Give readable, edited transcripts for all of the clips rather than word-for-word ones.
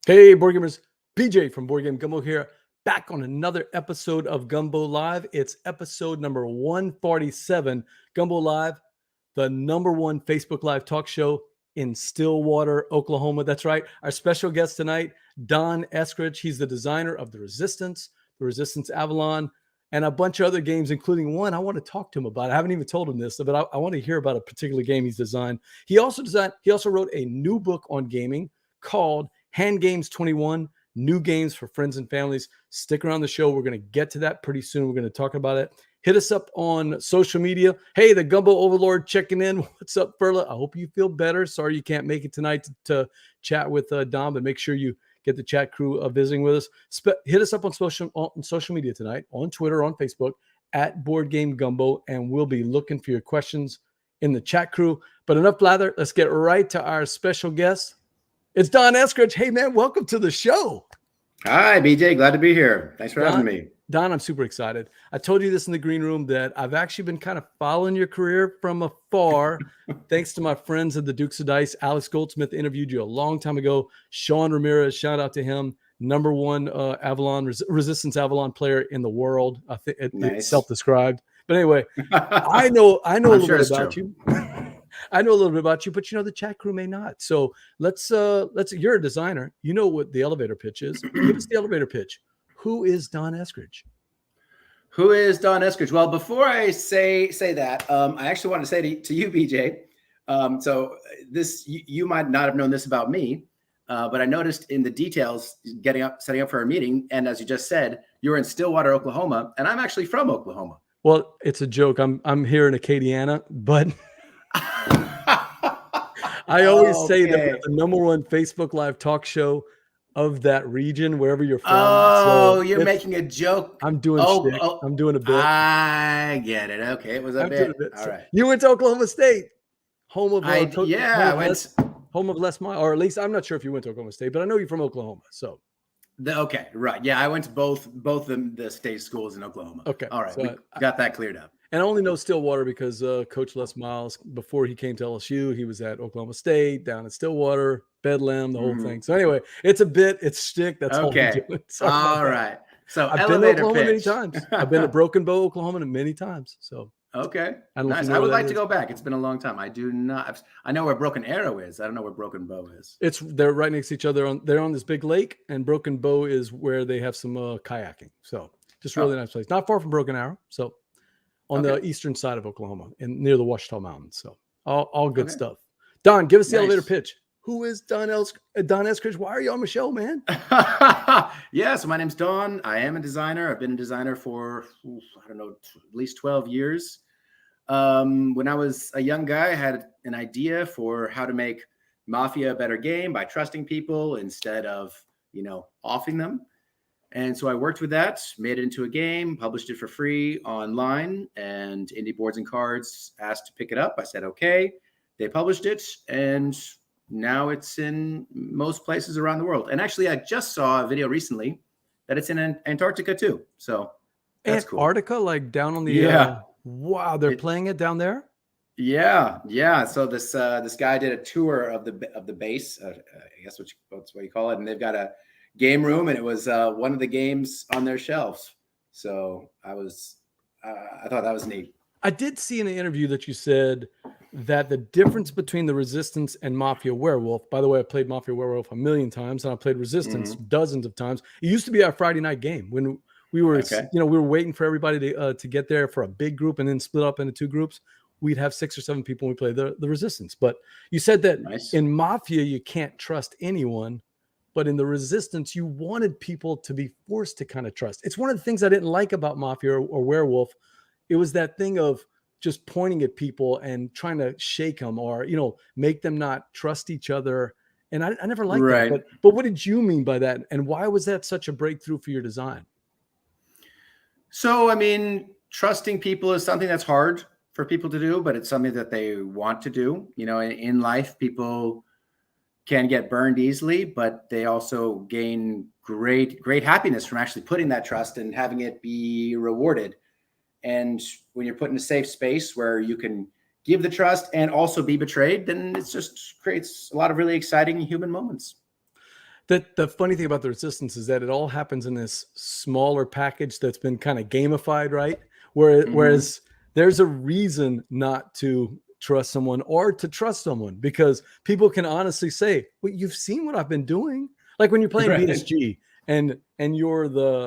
Hey, board gamers, BJ from Board Game Gumbo here, back on another episode of Gumbo Live. It's episode number 147, Gumbo Live, the #1 Facebook Live talk show in Stillwater, Oklahoma. That's right. Our special guest tonight, Don Eskridge. He's the designer of the Resistance Avalon, and a bunch of other games, including one I want to talk to him about. I haven't even told him this, but I want to hear about a particular game he's designed. He also wrote a new book on gaming called Hand Games 21, New Games for Friends and Families. Stick around the show. We're going to get to that pretty soon. We're going to talk about it. Hit us up on social media. Hey, the Gumbo Overlord checking in. What's up, Perla? I hope you feel better. Sorry you can't make it tonight to chat with Dom, but make sure you get the chat crew visiting with us. Hit us up on social media tonight, on Twitter, on Facebook, at Board Game Gumbo, and we'll be looking for your questions in the chat crew. But enough blather. Let's get right to our special guest. It's Don Eskridge. Hey, man, welcome to the show. Hi, BJ. Glad to be here. Thanks for having me. Don, I'm super excited. I told you this in the green room that I've actually been kind of following your career from afar, thanks to my friends at the Dukes of Dice. Alex Goldsmith interviewed you a long time ago. Sean Ramirez, shout out to him. #1 Avalon, Resistance Avalon player in the world. I think it's self-described. But anyway, I know a little bit about you. I know a little bit about you, but the chat crew may not. So let's you're a designer. You know what the elevator pitch is. Give us the elevator pitch. Who is Don Eskridge? Who is Don Eskridge? Well, before I say that, I actually want to say to you, BJ. So you might not have known this about me, but I noticed in the details setting up for our meeting, and as you just said, you were in Stillwater, Oklahoma, and I'm actually from Oklahoma. Well, it's a joke. I'm here in Acadiana, but I always say that we're the #1 Facebook Live talk show of that region, wherever you're from. Oh, so you're making a joke. I'm doing shtick. I'm doing a bit. I get it. Okay, it was a bit. All right. You went to Oklahoma State, home of home of Les Miles, or at least I'm not sure if you went to Oklahoma State, but I know you're from Oklahoma. So okay, right. Yeah, I went to both the state schools in Oklahoma. Okay. All right. So we got that cleared up. And I only know Stillwater because Coach Les Miles, before he came to LSU, he was at Oklahoma State, down at Stillwater, Bedlam, the whole thing. So anyway, it's a bit, it's shtick. That's all I'm doing. All right. So I've been to Oklahoma many times. I've been to Broken Bow, Oklahoma many times. So okay. Nice. I would like to go back. It's been a long time. I do not. I know where Broken Arrow is. I don't know where Broken Bow is. They're right next to each other. They're on this big lake, and Broken Bow is where they have some kayaking. So just really nice place. Not far from Broken Arrow. So on the eastern side of Oklahoma and near the Ouachita Mountains. So all good stuff. Don, give us the elevator pitch. Who is Don Eskridge? Why are you on the show, man? Yeah, so my name's Don. I am a designer. I've been a designer for, I don't know, at least 12 years. When I was a young guy, I had an idea for how to make Mafia a better game by trusting people instead of, offing them. And so I worked with that, made it into a game, published it for free online, and Indie Boards and Cards asked to pick it up. I said, okay. They published it, and now it's in most places around the world. And actually, I just saw a video recently that it's in Antarctica too. So that's cool. Antarctica, like down on the wow, they're playing it down there. Yeah. So this guy did a tour of the base. I guess that's what you call it, and they've got a game room, and it was one of the games on their shelves. So I thought that was neat. I did see in an interview that you said that the difference between the Resistance and Mafia Werewolf, by the way, I played Mafia Werewolf a million times, and I played Resistance dozens of times. It used to be our Friday night game when we were, we were waiting for everybody to get there for a big group and then split up into two groups. We'd have 6 or 7 people when we played the Resistance. But you said that in Mafia, you can't trust anyone. But in the Resistance, you wanted people to be forced to kind of trust. It's one of the things I didn't like about Mafia or Werewolf. It was that thing of just pointing at people and trying to shake them or, make them not trust each other. And I never liked that. But what did you mean by that? And why was that such a breakthrough for your design? So, I mean, trusting people is something that's hard for people to do, but it's something that they want to do. In life, people can get burned easily, but they also gain great happiness from actually putting that trust and having it be rewarded. And when you're put in a safe space where you can give the trust and also be betrayed, then it just creates a lot of really exciting human moments. The funny thing about the Resistance is that it all happens in this smaller package that's been kind of gamified, right? Whereas there's a reason not to trust someone or to trust someone, because people can honestly say, well, you've seen what I've been doing. Like when you're playing Right. BSG and you're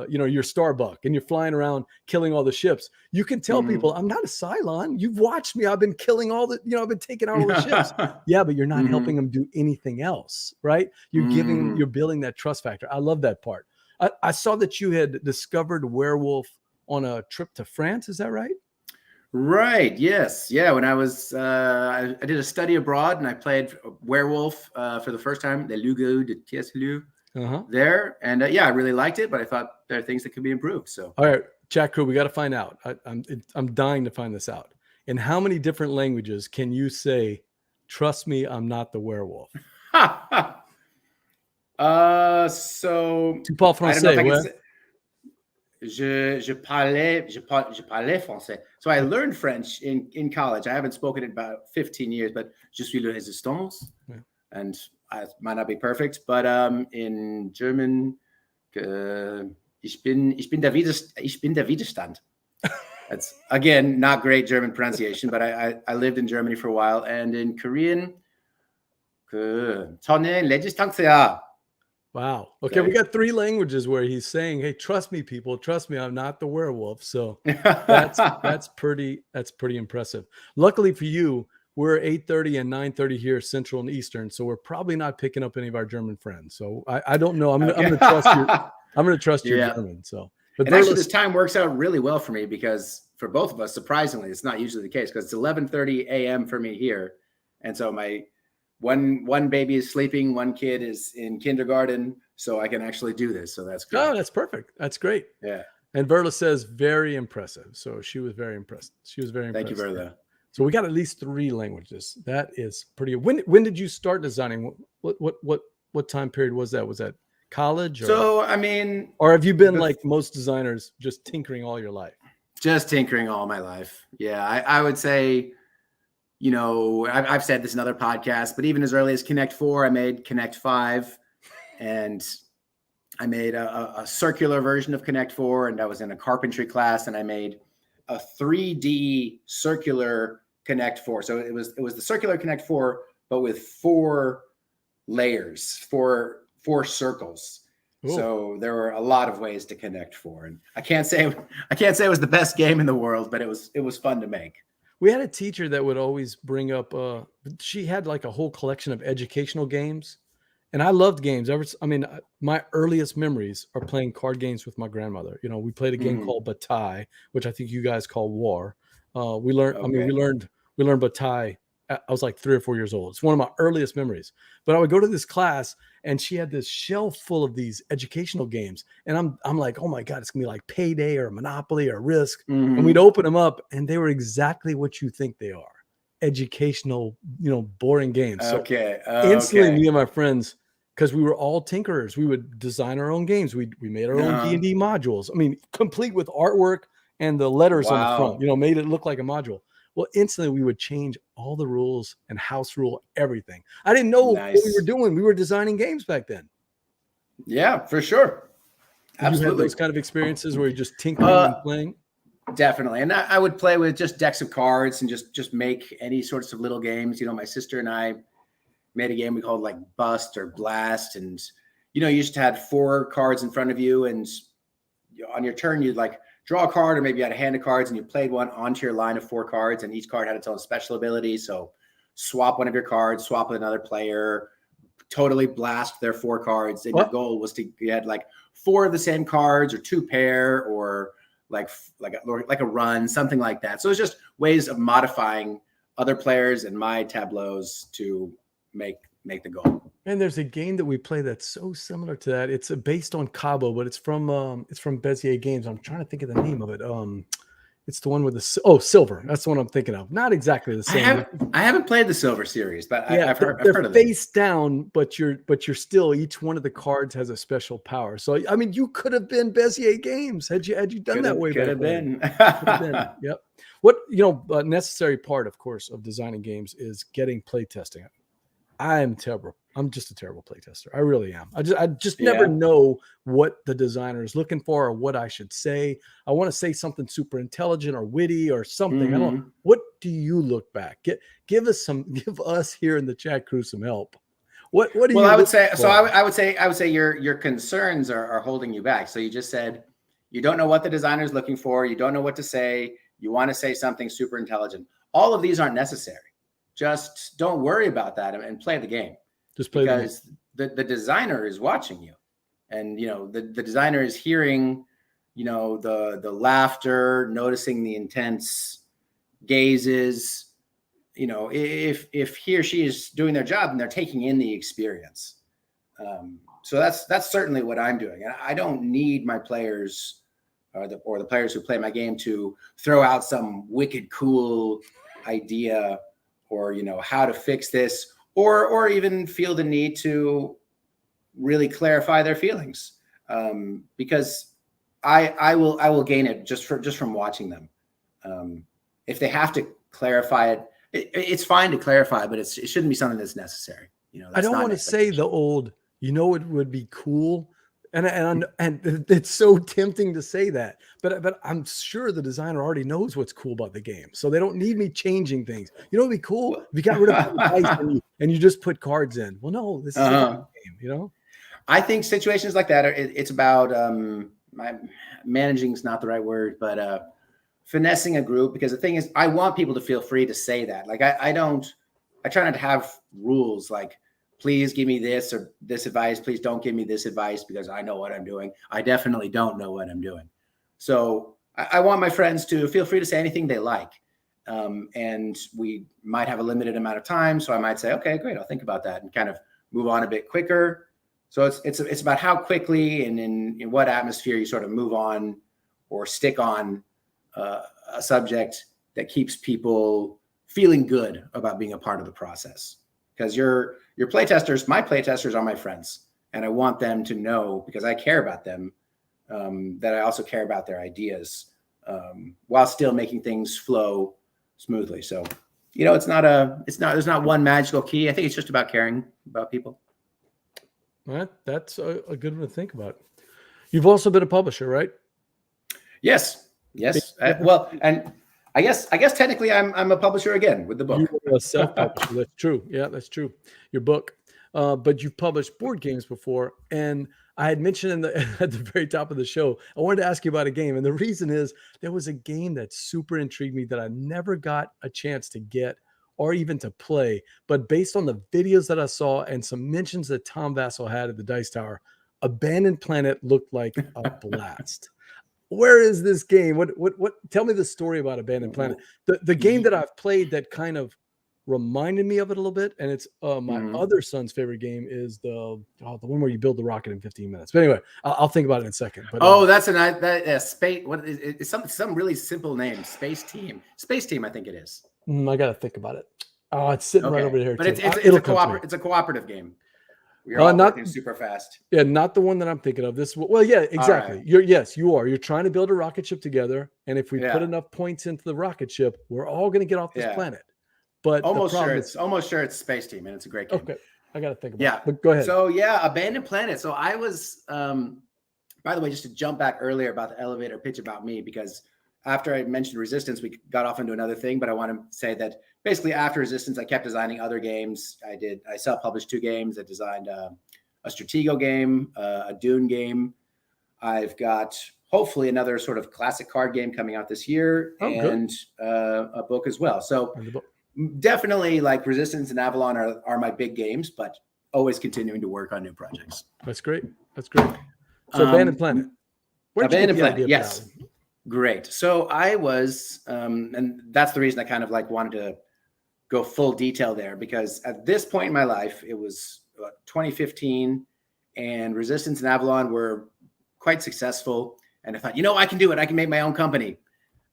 you're Starbuck and you're flying around killing all the ships. You can tell people, I'm not a Cylon. You've watched me. I've been killing all the, I've been taking out all the ships. Yeah, but you're not helping them do anything else, right? You're building that trust factor. I love that part. I saw that you had discovered werewolf on a trip to France. Is that right? Right. Yes. Yeah. When I was, I did a study abroad and I played werewolf for the first time, the Lugo de Tieslu there. And yeah, I really liked it, but I thought there are things that could be improved. So, all right, Chat Krewe, we got to find out. I'm dying to find this out. In how many different languages can you say, trust me, I'm not the werewolf? So, tu parles français, ouais? Je parlais français. So I learned French in college. I haven't spoken it about 15 years, but je suis le résistance. Yeah. And I might not be perfect, but in German, ich bin der Widerstand. That's, again, not great German pronunciation, but I lived in Germany for a while. And in Korean, 저는 레지스탕스야. Wow. Okay, we got 3 languages where he's saying, "Hey, trust me, people. Trust me, I'm not the werewolf." So that's pretty impressive. Luckily for you, we're 8:30 and 9:30 here Central and Eastern, so we're probably not picking up any of our German friends. So I don't know. I'm going to trust you. I'm going to trust your German. So, but actually, this time works out really well for me because for both of us, surprisingly, it's not usually the case because it's 11:30 a.m. for me here, and so my one baby is sleeping, one kid is in kindergarten, so I can actually do this. So that's great. Oh, that's perfect. That's great. Yeah. And Verla says very impressive. So she was very impressed. She was very impressed. Thank you, Verla. So we got at least 3 languages. That is pretty. When did you start designing? What time period was that? Was that college? So I mean, or have you been like most designers, just tinkering all your life? Just tinkering all my life. Yeah, I would say. I've said this in other podcasts, but even as early as Connect 4, I made Connect 5, and I made a circular version of Connect 4, and I was in a carpentry class, and I made a 3D circular Connect 4. So it was the circular Connect 4, but with 4 layers, four circles. Ooh. So there were a lot of ways to Connect 4, and I can't say it was the best game in the world, but it was fun to make. We had a teacher that would always bring up, she had like a whole collection of educational games. And I loved games. My earliest memories are playing card games with my grandmother. We played a game called Bataille, which I think you guys call War. We learned Bataille. I was like 3 or 4 years old. It's one of my earliest memories. But I would go to this class and she had this shelf full of these educational games. And I'm like, oh my God, it's gonna be like Payday or Monopoly or Risk. And we'd open them up and they were exactly what you think they are. Educational, boring games. So instantly me and my friends, because we were all tinkerers, we would design our own games. We made our own D&D modules. Complete with artwork and the letters on the front, made it look like a module. Well, instantly we would change all the rules and house rule everything. I didn't know what we were doing. We were designing games back then. Yeah, for sure. Absolutely. You had those kind of experiences where you're just tinkering and playing? Definitely. And I would play with just decks of cards and just make any sorts of little games. My sister and I made a game we called like Bust or Blast. And, you just had 4 cards in front of you. And on your turn, you'd like draw a card, or maybe you had a hand of cards and you played one onto your line of 4 cards, and each card had its own special ability. So swap one of your cards, swap with another player, totally blast their 4 cards. And your goal was you had like 4 of the same cards or 2 pair or like a run, something like that. So it's just ways of modifying other players and my tableaus to make the goal. And there's a game that we play that's so similar to that. It's based on Cabo, but it's from Bezier Games. I'm trying to think of the name of it. It's the one with Silver. That's the one I'm thinking of. Not exactly the same. I haven't played the Silver series, but I've heard of it. Face down, but you're still, each one of the cards has a special power. So you could have been Bezier Games had you done that way back then. Could have been. Yep. What a necessary part, of course, of designing games is getting play testing. I am I'm just a terrible playtester. I really am. I just never know what the designer is looking for or what I should say. I want to say something super intelligent or witty or something. I don't. What do you look back? Give us here in the chat crew some help. What do you? Well, I would say so. I would say your concerns are holding you back. So you just said you don't know what the designer is looking for. You don't know what to say. You want to say something super intelligent. All of these aren't necessary. Just don't worry about that and play the game. Just play because the designer is watching you, and the designer is hearing the laughter, noticing the intense gazes. If he or she is doing their job and they're taking in the experience. So that's certainly what I'm doing. And I don't need my players or the players who play my game to throw out some wicked cool idea or how to fix this. Or even feel the need to really clarify their feelings, because I will gain it just from watching them. If they have to clarify it, it's fine to clarify, but it shouldn't be something that's necessary. I don't want to say the old. It would be cool, and it's so tempting to say that, but I'm sure the designer already knows what's cool about the game, so they don't need me changing things. It'd be cool if you got rid of the dice and you just put cards in. Well, no, this is a game. I think situations like that it's about managing is not the right word, but finessing a group, because the thing is, I want people to feel free to say that. Like I try not to have rules like, please give me this or this advice. Please don't give me this advice because I know what I'm doing. I definitely don't know what I'm doing. So I want my friends to feel free to say anything they like. And we might have a limited amount of time. So I might say, okay, great, I'll think about that and kind of move on a bit quicker. So it's about how quickly and in what atmosphere you sort of move on or stick on a subject that keeps people feeling good about being a part of the process. Because your playtesters, my playtesters are my friends, and I want them to know, because I care about them, that I also care about their ideas, while still making things flow smoothly. So, there's not one magical key. I think it's just about caring about people. That's a good one to think about. You've also been a publisher, right? Yes. Well, and I guess technically I'm a publisher again with the book. You're a self-publisher. That's true. Yeah, that's true. Your book, but you've published board games before, and I had mentioned at the very top of the show, I wanted to ask you about a game, and the reason is there was a game that super intrigued me that I never got a chance to get or even to play, but based on the videos that I saw and some mentions that Tom Vassell had at the Dice Tower, Abandoned Planet looked like a blast. Where is this game? What tell me the story about Abandoned Planet. The game that I've played that kind of reminded me of it a little bit, and it's my other son's favorite game is the one where you build the rocket in 15 minutes. But anyway, I'll think about it in a second. But that's space. What is it? It's some really simple name. Space Team, I think it is. I got to think about it. Oh, it's sitting right over here. But it's a cooperative game. You're all working super fast. Yeah, not the one that I'm thinking of. Yeah, exactly. Right. You are. You're trying to build a rocket ship together, and if we put enough points into the rocket ship, we're all going to get off this planet. But almost sure it's Space Team, and it's a great game. Okay, I got to think about it. But go ahead. So Abandoned Planet. So I was, by the way, just to jump back earlier about the elevator pitch about me, because after I mentioned Resistance, we got off into another thing, but I want to say that basically after Resistance, I kept designing other games. I self-published 2 games. I designed a Stratego game, a Dune game. I've got hopefully another sort of classic card game coming out this year, and a book as well. So definitely like Resistance and Avalon are my big games, but always continuing to work on new projects. That's great. So Abandoned Planet. Abandoned Planet, yes. Great. So I was, and that's the reason I kind of like wanted to go full detail there, because at this point in my life, it was 2015, and Resistance and Avalon were quite successful. And I thought, I can do it. I can make my own company.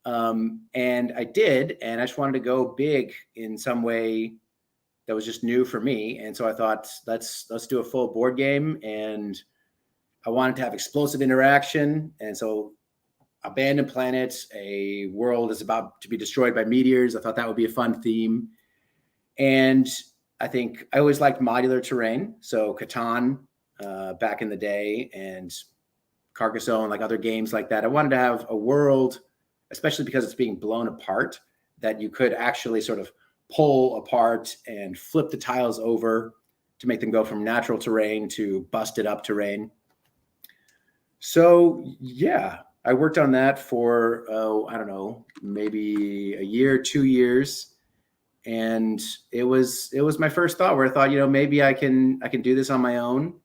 And I did, and I just wanted to go big in some way that was just new for me. And so I thought, let's do a full board game, and I wanted to have explosive interaction. And so Abandoned Planet, a world is about to be destroyed by meteors. I thought that would be a fun theme. And I think I always liked modular terrain. So Catan back in the day, and Carcassonne, like other games like that. I wanted to have a world, especially because it's being blown apart, that you could actually sort of pull apart and flip the tiles over to make them go from natural terrain to busted up terrain. So yeah, I worked on that for, I don't know, maybe a year, 2 years. And it was my first thought where I thought, maybe I can do this on my own.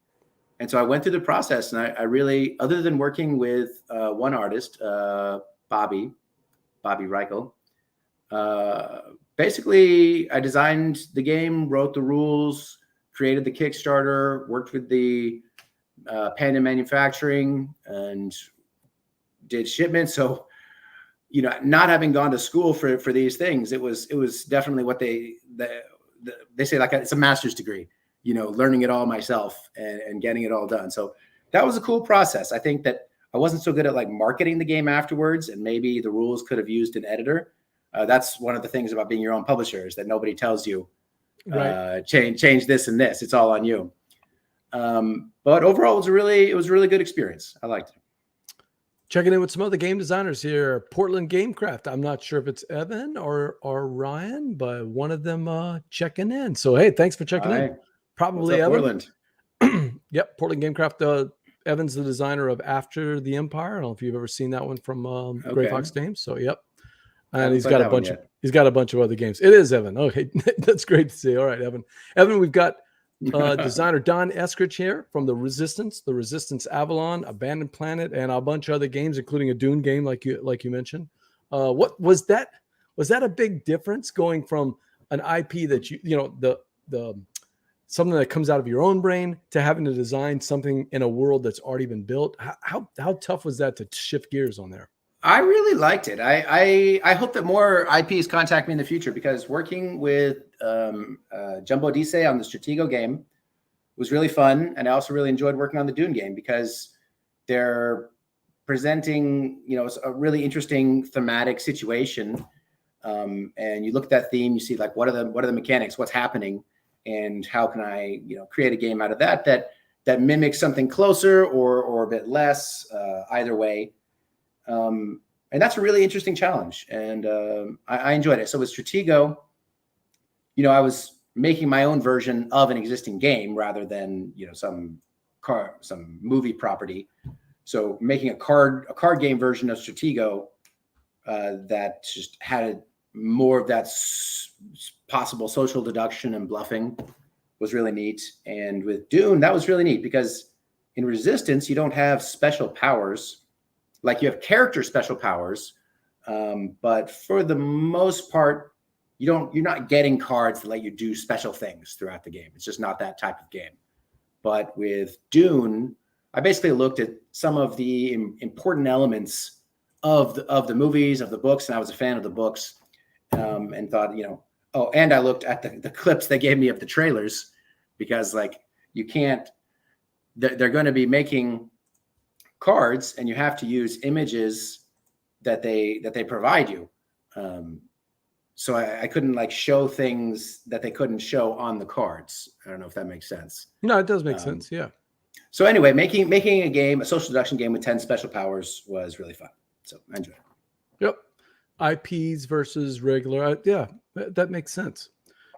And so I went through the process, and I really, other than working with one artist, Bobby Reichel, basically I designed the game, wrote the rules, created the Kickstarter, worked with the Panda Manufacturing, and did shipments. So, not having gone to school for these things, it was definitely what they say, like it's a master's degree, learning it all myself and getting it all done. So that was a cool process. I think that I wasn't so good at like marketing the game afterwards, and maybe the rules could have used an editor. That's one of the things about being your own publisher, is that nobody tells you, right, change this and this. It's all on you. But overall, it was a really good experience. I liked it. Checking in with some other game designers here. Portland Gamecraft. I'm not sure if it's Evan or Ryan, but one of them checking in. So hey, thanks for checking in. Probably Evan. Portland. Yep, Portland Gamecraft. Evan's the designer of After the Empire. I don't know if you've ever seen that one from Gray Fox Games. So yep. And he's got a bunch of other games. It is Evan. Okay, that's great to see. All right, Evan. Evan, we've got designer Don Eskridge here from the Resistance Avalon, Abandoned Planet, and a bunch of other games, including a Dune game, like you mentioned. What was that? Was that a big difference going from an IP that the something that comes out of your own brain to having to design something in a world that's already been built? How tough was that to shift gears on there? I really liked it. I hope that more IPs contact me in the future, because working with Jumbo Dise on the Stratego game was really fun. And I also really enjoyed working on the Dune game, because they're presenting, a really interesting thematic situation. And you look at that theme, you see like, what are the mechanics, what's happening, and how can I, create a game out of that mimics something closer or a bit less, either way. And that's a really interesting challenge, and I enjoyed it. So with Stratego, I was making my own version of an existing game rather than some movie property. So making a card game version of Stratego that just had more of that possible social deduction and bluffing was really neat. And with Dune, that was really neat, because in Resistance you don't have special powers. Like, you have character special powers, but for the most part, you're not getting cards that let you do special things throughout the game. It's just not that type of game. But with Dune, I basically looked at some of the important elements of the movies, of the books, and I was a fan of the books, and thought, and I looked at the clips they gave me of the trailers, because like, you can't, they're going to be making cards, and you have to use images that they provide you. So I couldn't like show things that they couldn't show on the cards. I don't know if that makes sense. No, it does make sense. Yeah. So anyway, making a social deduction game with 10 special powers was really fun. So I enjoyed it. Yep. IPs versus regular. Yeah, that makes sense.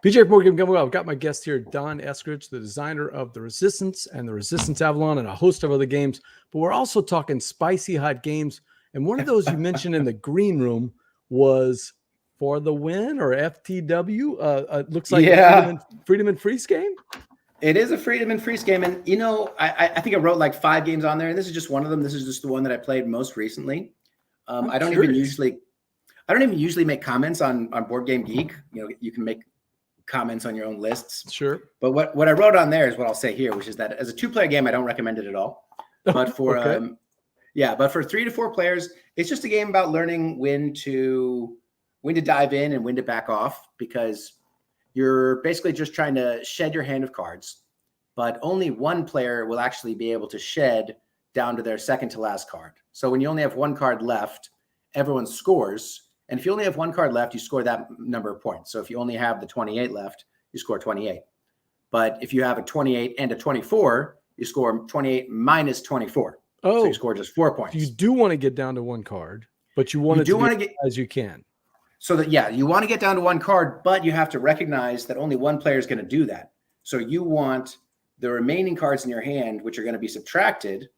PJ Morgan Gumbo, I've got my guest here, Don Eskridge, the designer of the Resistance and the Resistance Avalon and a host of other games. But we're also talking spicy hot games. And one of those you mentioned in the green room was For the Win, or FTW. It looks like a Freedom and Freeze game. It is a Freedom and Freeze game. And, I think I wrote like 5 games on there, and this is just one of them. This is just the one that I played most recently. I don't even usually make comments on Board Game Geek. You can make comments on your own lists. Sure. But what I wrote on there is what I'll say here, which is that as a 2-player game, I don't recommend it at all. But for but for 3 to 4 players, it's just a game about learning when to dive in and when to back off, because you're basically just trying to shed your hand of cards, but only one player will actually be able to shed down to their second to last card. So when you only have 1 card left, everyone scores. And if you only have 1 card left, you score that number of points. So if you only have the 28 left, you score 28. But if you have a 28 and a 24, you score 28 minus 24. So you score just 4 points. You do want to get down to one card, but you want to do it as you can. So that, yeah, you want to get down to one card, but you have to recognize that only one player is going to do that. So you want the remaining cards in your hand, which are going to be subtracted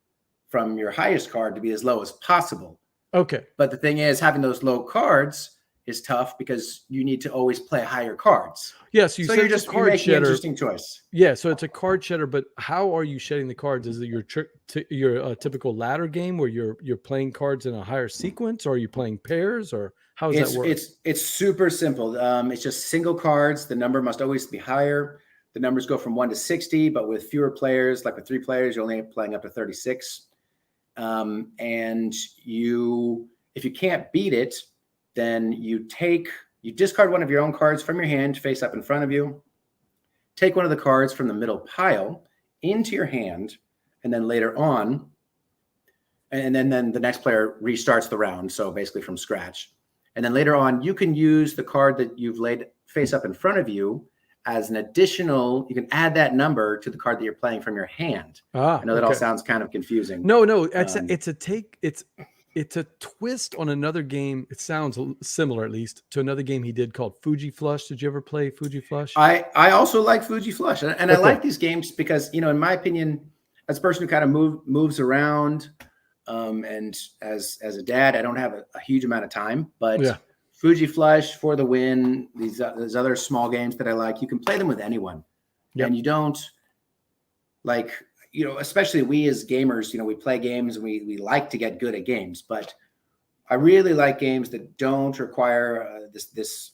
from your highest card, to be as low as possible. Okay. But the thing is, having those low cards is tough because you need to always play higher cards. Yes, so you're just making an interesting choice. Yeah, so it's a card shedder, but how are you shedding the cards? Is it your typical ladder game where you're playing cards in a higher sequence, or are you playing pairs, or how does that work? It's super simple. It's just single cards. The number must always be higher. The numbers go from 1 to 60, but with fewer players, like with 3 players, you're only playing up to 36. And if you can't beat it, then you discard one of your own cards from your hand face up in front of you, take one of the cards from the middle pile into your hand, and then later on, and then the next player restarts the round, so basically from scratch. And then later on, you can use the card that you've laid face up in front of you as an additional, you can add that number to the card that you're playing from your hand. I know that all sounds kind of confusing. No, it's a twist on another game. It sounds similar, at least, to another game he did called Fuji Flush. Did you ever play Fuji Flush? I also like Fuji Flush. And I like these games because, in my opinion, as a person who kind of moves around, and as a dad, I don't have a huge amount of time, but Fuji Flush for the win. These other small games that I like, you can play them with anyone. And you don't especially we as gamers, we play games and we like to get good at games, but I really like games that don't require this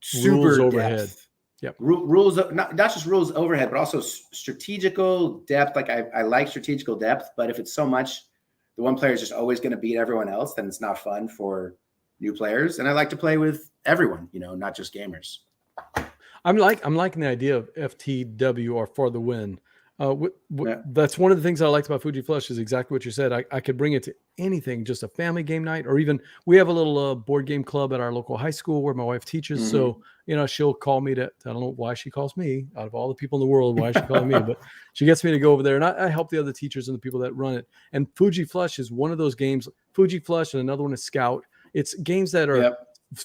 super rules overhead. Depth. Yep. Rules, not just rules overhead, but also strategical depth. Like I like strategical depth, but if it's so much, the one player is just always going to beat everyone else, then it's not fun for new players. And I like to play with everyone, not just gamers. I'm liking the idea of FTW, or for the win. That's one of the things I liked about Fuji Flush, is exactly what you said. I could bring it to anything, just a family game night, or even we have a little board game club at our local high school where my wife teaches. So, she'll call me I don't know why she calls me, out of all the people in the world, why is she calling me, but she gets me to go over there, and I help the other teachers and the people that run it. And Fuji Flush is one of those games. Fuji Flush, and another one is Scout. It's games that are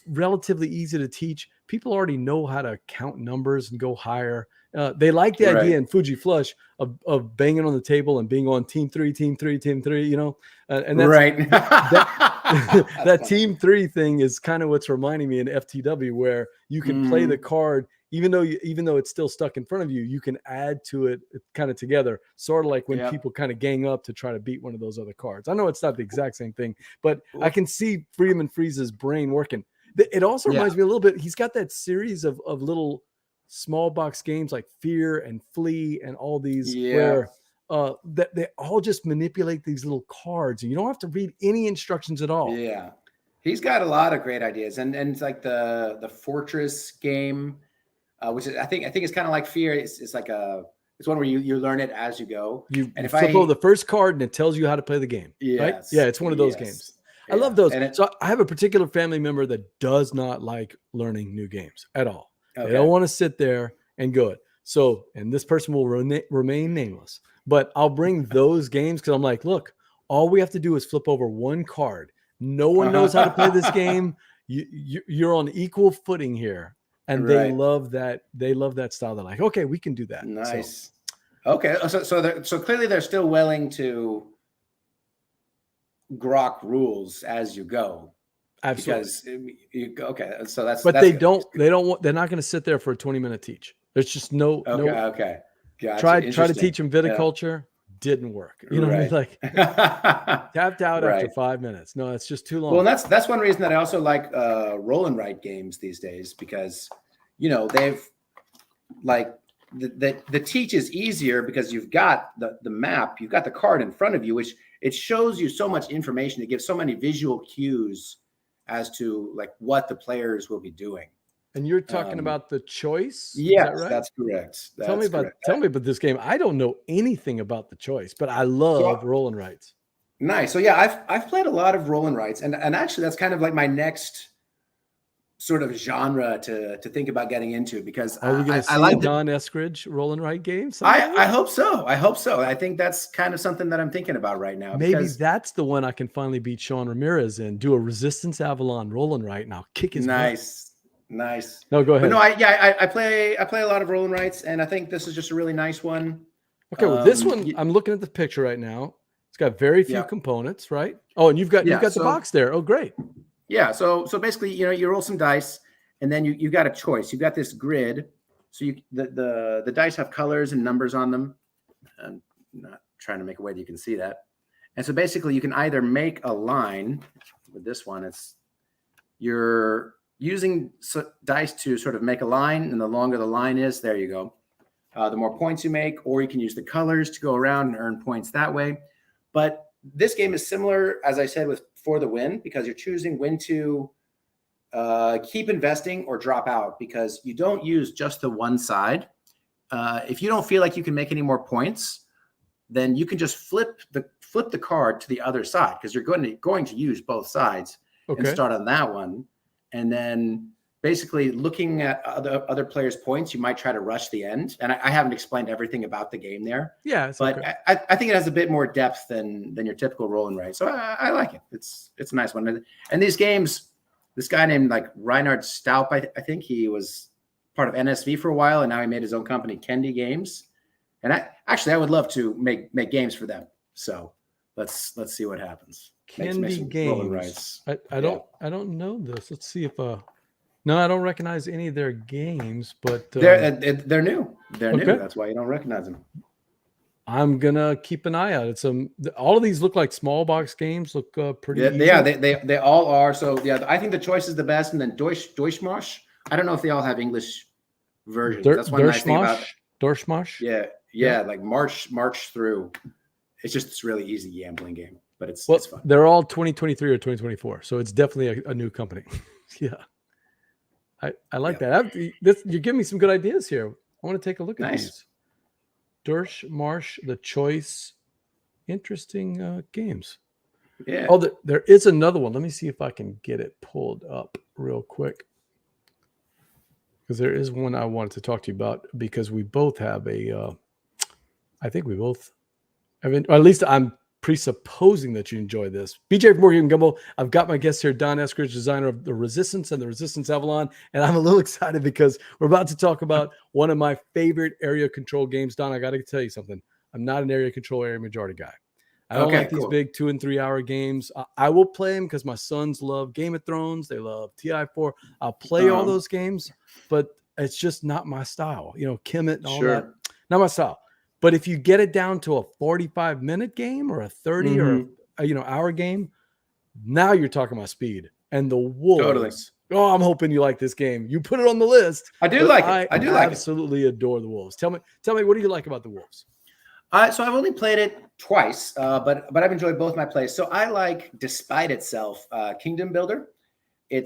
relatively easy to teach. People already know how to count numbers and go higher. They like the idea in Fuji Flush of banging on the table and being on team 3, and that's right. that team 3 thing is kind of what's reminding me in FTW, where you can play the card, even though it's still stuck in front of you, you can add to it kind of together, sort of like when people kind of gang up to try to beat one of those other cards. I know it's not the exact same thing, but I can see Freedom and Freeze's brain working. It also reminds me a little bit. He's got that series of little small box games like Fear and Flee and all these where that they all just manipulate these little cards, and you don't have to read any instructions at all. Yeah, he's got a lot of great ideas, and it's like the Fortress game, which is I think it's kind of like Fear. It's like it's one where you learn it as you go. And if flip over the first card and it tells you how to play the game. Right? Yeah, it's one of those games. I love those. So I have a particular family member that does not like learning new games at all. They don't want to sit there and go it. So, and this person will remain nameless, but I'll bring those games because I'm like, look, all we have to do is flip over one card. No one knows how to play this game. You're on equal footing here. And they love that. They love that style. They're like, okay, we can do that. Nice. So, okay. So clearly they're still willing to grok rules as you go. Absolutely. Because so that's. But that's they're not going to sit there for a 20-minute teach. There's just no. Okay. Gotcha. Try to teach them viticulture. Didn't work. You know what I mean? Like tapped out after 5 minutes. No, it's just too long. Well, that's one reason that I also like roll and write games these days, because they've like the teach is easier because you've got the map, you've got the card in front of you, which it shows you so much information. It gives so many visual cues as to like what the players will be doing. And you're talking about the choice? Yes, that right? That's correct. Tell me about this game. I don't know anything about the choice, but I love roll and writes. Nice. So yeah, I've played a lot of roll and writes, and actually that's kind of like my next sort of genre to think about getting into, because Are we going to see like Don Eskridge roll and write games? I hope so. I hope so. I think that's kind of something that I'm thinking about right now. Maybe because that's the one I can finally beat Sean Ramirez in. Do a Resistance Avalon roll and write, and I'll kick his butt. Nice. No, go ahead. But no, I play a lot of roll and writes, and I think this is just a really nice one. Okay, well, this one, I'm looking at the picture right now. It's got very few components, right? Oh, and you've got the box there. Oh, great. Yeah. So basically, you roll some dice, and then you got a choice. You've got this grid. So the dice have colors and numbers on them. I'm not trying to make a way that you can see that. And so basically, you can either make a line with this one. You're using dice to sort of make a line, and the longer the line is, there you go. The more points you make, or you can use the colors to go around and earn points that way. But this game is similar, as I said, with For the Win, because you're choosing when to keep investing or drop out, because you don't use just the one side. If you don't feel like you can make any more points, then you can just flip the card to the other side, because you're going to use both sides and start on that one. And then basically looking at other players' points, you might try to rush the end. And I haven't explained everything about the game there. Yeah, but I think it has a bit more depth than your typical roll and write. So I like it. It's a nice one. And these games, this guy named like Reinhard Staup, I think he was part of NSV for a while, and now he made his own company, Kendi Games. And I would love to make games for them. So let's see what happens. Kendi Games. I don't know this. Let's see if no, I don't recognize any of their games, but they're new. They're new. That's why you don't recognize them. I'm gonna keep an eye out. All of these look like small box games. Look pretty. They all are. So I think the choice is the best, and then Deutschmarsch. I don't know if they all have English versions. That's one nice thing about Deutschmarsch. Yeah, like march through. It's really easy gambling game, but it's fun. They're all 2023 or 2024, so it's definitely a new company. Yeah. I like that. You're giving me some good ideas here. I want to take a look at these. Deutschmarsch, The Choice. Interesting games. Yeah. Oh, there is another one. Let me see if I can get it pulled up real quick. Because there is one I wanted to talk to you about, because we both have I think we both have, or at least I'm presupposing that you enjoy this. BJ from Board Game Gumbo. I've got my guest here, Don Eskridge, designer of the Resistance and the Resistance Avalon. And I'm a little excited because we're about to talk about one of my favorite area control games. Don, I got to tell you something. I'm not an area control area majority guy. I don't like these big 2 and 3 hour games. I will play them because my sons love Game of Thrones. They love TI4. I'll play all those games, but it's just not my style. Kemet and all that. Not my style. But if you get it down to a 45-minute game or a 30 or hour game, now you're talking about speed. And the Wolves. Totally. Oh, I'm hoping you like this game. You put it on the list. I do like it. I absolutely adore the Wolves. Tell me, what do you like about the Wolves? So I've only played it twice, but I've enjoyed both my plays. So I like, despite itself, Kingdom Builder. I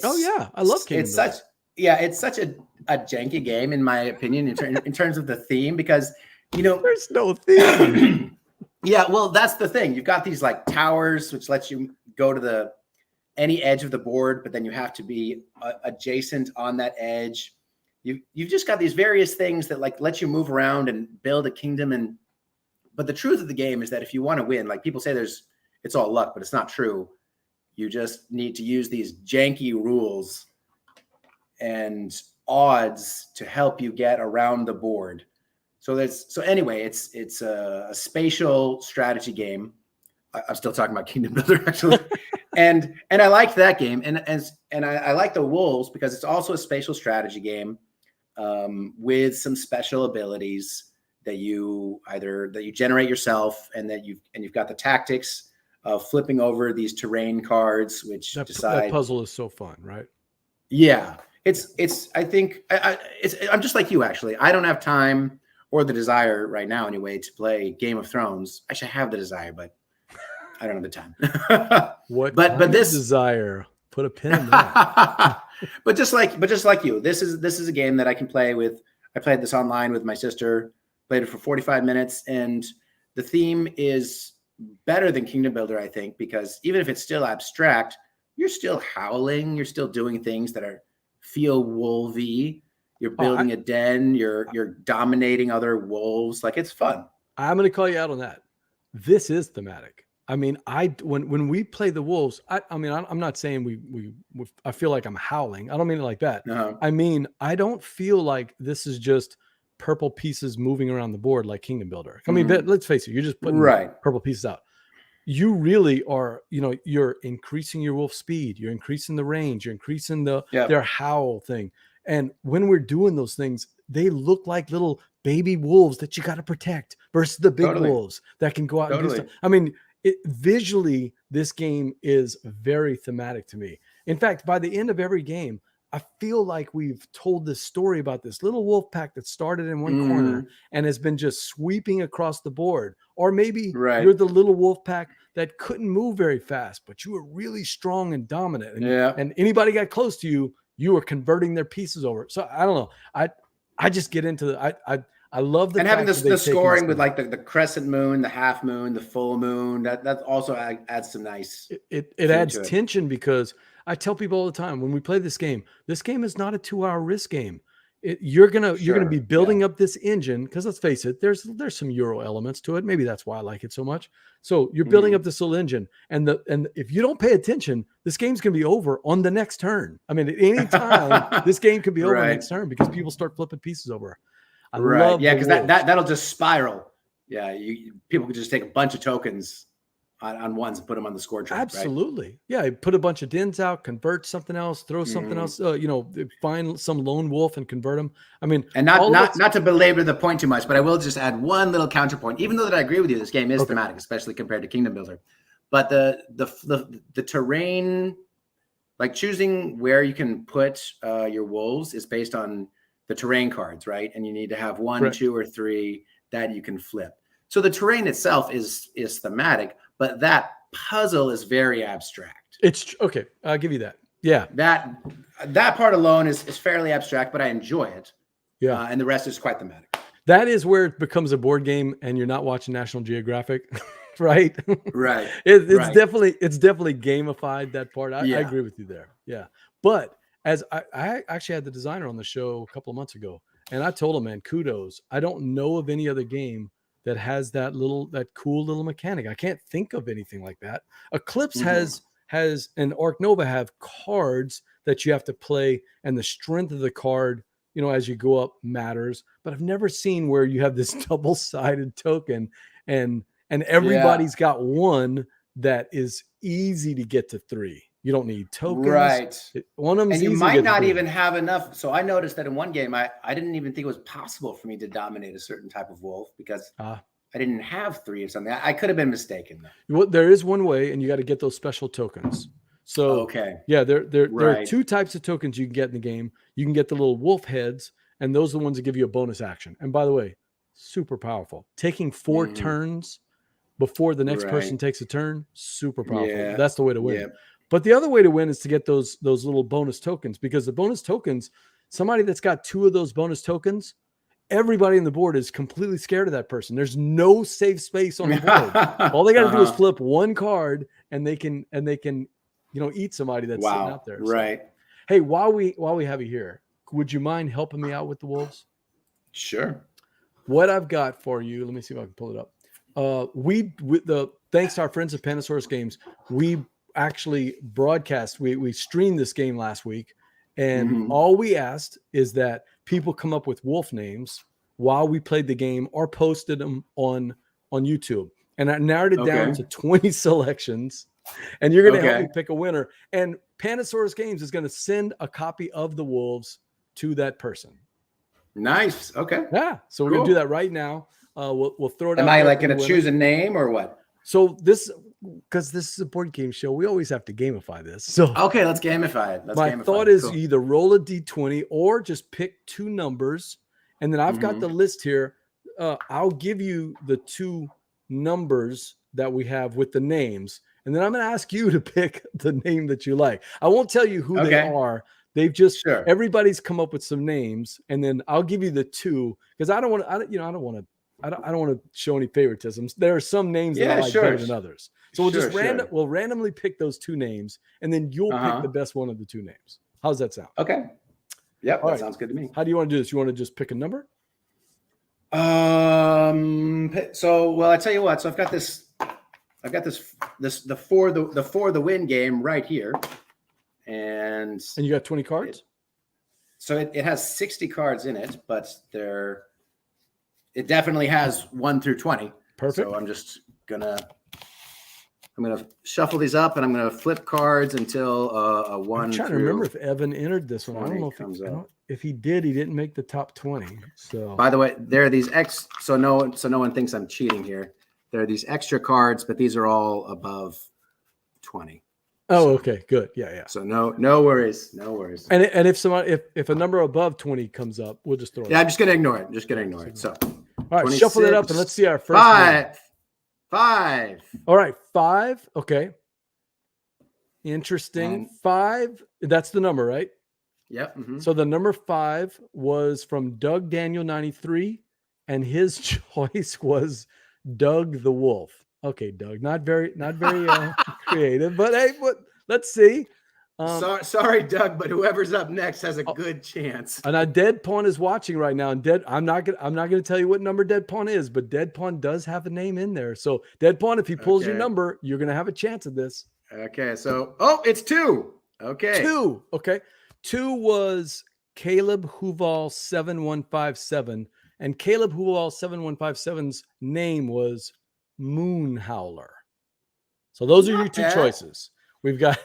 love Kingdom Builder. It's such a janky game, in my opinion, in terms of the theme, because there's no theme. Yeah, well, that's the thing. You've got these like towers, which lets you go to any edge of the board, but then you have to be adjacent on that edge. You've just got these various things that like let you move around and build a kingdom. But the truth of the game is that if you want to win, like people say it's all luck, but it's not true. You just need to use these janky rules and odds to help you get around the board. So anyway, it's a spatial strategy game. I'm still talking about Kingdom Builder, actually. and I liked that game. And I like the Wolves because it's also a spatial strategy game with some special abilities that you generate yourself, and that you've got the tactics of flipping over these terrain cards, which that puzzle is so fun, right? Yeah, I think I'm just like you, actually. I don't have time or the desire right now, anyway, to play Game of Thrones. I should have the desire, but I don't have the time. But this desire, put a pin in that. but just like you, this is a game that I can play with. I played this online with my sister. Played it for 45 minutes, and the theme is better than Kingdom Builder, I think, because even if it's still abstract, you're still howling, you're still doing things that are feel wolvy. You're building a den. You're dominating other wolves. Like, it's fun. I'm going to call you out on that. This is thematic. I mean, when we play the wolves, I'm not saying I feel like I'm howling. I don't mean it like that. Uh-huh. I mean, I don't feel like this is just purple pieces moving around the board like Kingdom Builder. I mean, let's face it, you're just putting purple pieces out. You really are, you're increasing your wolf speed. You're increasing the range. You're increasing their howl thing. And when we're doing those things, they look like little baby wolves that you got to protect versus the big wolves that can go out and do stuff. I mean, visually, this game is very thematic to me. In fact, by the end of every game, I feel like we've told this story about this little wolf pack that started in one corner and has been just sweeping across the board. Or maybe you're the little wolf pack that couldn't move very fast, but you were really strong and dominant. And anybody got close to you, you were converting their pieces over. So I don't know. I just get into I love the and having the scoring with like the crescent moon, the half moon, the full moon. That also adds some nice. It adds tension, because I tell people all the time when we play this game is not a 2-hour risk game. You're gonna be building up this engine, because let's face it, there's some Euro elements to it. Maybe that's why I like it so much. So you're building up this little engine, and if you don't pay attention, this game's gonna be over on the next turn. I mean, at any time, this game could be over next turn because people start flipping pieces over. I love because that'll just spiral. Yeah, people could just take a bunch of tokens on ones and put them on the score chart. Absolutely. Right? Yeah. Put a bunch of dens out, convert something else, throw something else, find some lone wolf and convert them. I mean, and not to belabor the point too much, but I will just add one little counterpoint, even though that I agree with you, this game is thematic, especially compared to Kingdom Builder, but the terrain, like choosing where you can put your wolves is based on the terrain cards, right? And you need to have 1, 2, or 3 that you can flip. So the terrain itself is thematic, but that puzzle is very abstract. It's okay. I'll give you that. Yeah. That part alone is fairly abstract, but I enjoy it. Yeah. And the rest is quite thematic. That is where it becomes a board game and you're not watching National Geographic, right? Right. It's definitely gamified, that part. I agree with you there. Yeah. But as I actually had the designer on the show a couple of months ago, and I told him, man, kudos. I don't know of any other game that has that cool little mechanic. I can't think of anything like that. Eclipse has and Arc Nova have cards that you have to play, and the strength of the card, as you go up matters. But I've never seen where you have this double-sided token and everybody's got one that is easy to get to 3. You don't need tokens. Right. One of them, and you might not even have enough. So I noticed that in one game, I didn't even think it was possible for me to dominate a certain type of wolf because I didn't have 3 or something. I could have been mistaken, though. Well, there is one way, and you got to get those special tokens. So there are 2 types of tokens you can get in the game. You can get the little wolf heads, and those are the ones that give you a bonus action. And by the way, super powerful. Taking 4 turns before the next person takes a turn, super powerful. Yeah. That's the way to win. Yeah. But the other way to win is to get those little bonus tokens, because the bonus tokens, somebody that's got 2 of those bonus tokens, everybody on the board is completely scared of that person. There's no safe space on the board. All they got to do is flip 1 card, and they can eat somebody that's sitting out there. Right. So, hey, while we have you here, would you mind helping me out with the wolves? Sure. What I've got for you, let me see if I can pull it up. Thanks to our friends at Panasaurus Games, we actually broadcast. We streamed this game last week, and all we asked is that people come up with wolf names while we played the game or posted them on YouTube. And I narrowed it down to 20 selections, and you're going to help me pick a winner. And Panasaurus Games is going to send a copy of the wolves to that person. Nice. Okay. Yeah. So we're going to do that right now. We'll throw it out. Am I like going to choose a name or what? So because this is a board game show, we always have to gamify this. So okay, let's gamify it. My thought is either roll a d20 or just pick 2 numbers, and then I've got the list here. I'll give you the 2 numbers that we have with the names, and then I'm going to ask you to pick the name that you like. I won't tell you who they are. They've just everybody's come up with some names, and then I'll give you the 2 because I don't want to show any favoritisms. There are some names that I like better than others. So we'll randomly pick those 2 names, and then you'll pick the best one of the 2 names. How's that sound? Okay. Yep, All that right. sounds good to me. How do you want to do this? You want to just pick a number? So well, I tell you what. So I've got this the for the win game right here, and you got 20 cards. It has 60 cards in it, but it definitely has 1 through 20. Perfect. So I'm gonna shuffle these up, and I'm gonna flip cards until a 1. I'm trying to remember if Evan entered this one. I don't know if he did. He didn't make the top 20. So by the way, there are these so no one thinks I'm cheating here. There are these extra cards, but these are all above 20. Oh, okay, good. Yeah. So no worries. And if a number above 20 comes up, we'll just throw it. Yeah, I'm just gonna ignore it. So all right, shuffle it up and let's see our first 5. All right, 5. Okay. Interesting. And 5. That's the number, right? Yep. Mm-hmm. So the number 5 was from Doug Daniel 93, and his choice was Doug the Wolf. Okay, Doug, not very creative, but hey, let's see. Sorry, Doug, but whoever's up next has a good chance. And Dead Pawn is watching right now, and I'm not gonna tell you what number Dead Pawn is, but Dead Pawn does have a name in there. So Dead Pawn, if he pulls your number, you're gonna have a chance at this. Okay, so it's 2. Okay, 2. Okay, 2 was Caleb Huval 7157, and Caleb Huval 7157's name was Moon Howler. So those are your two choices. We've got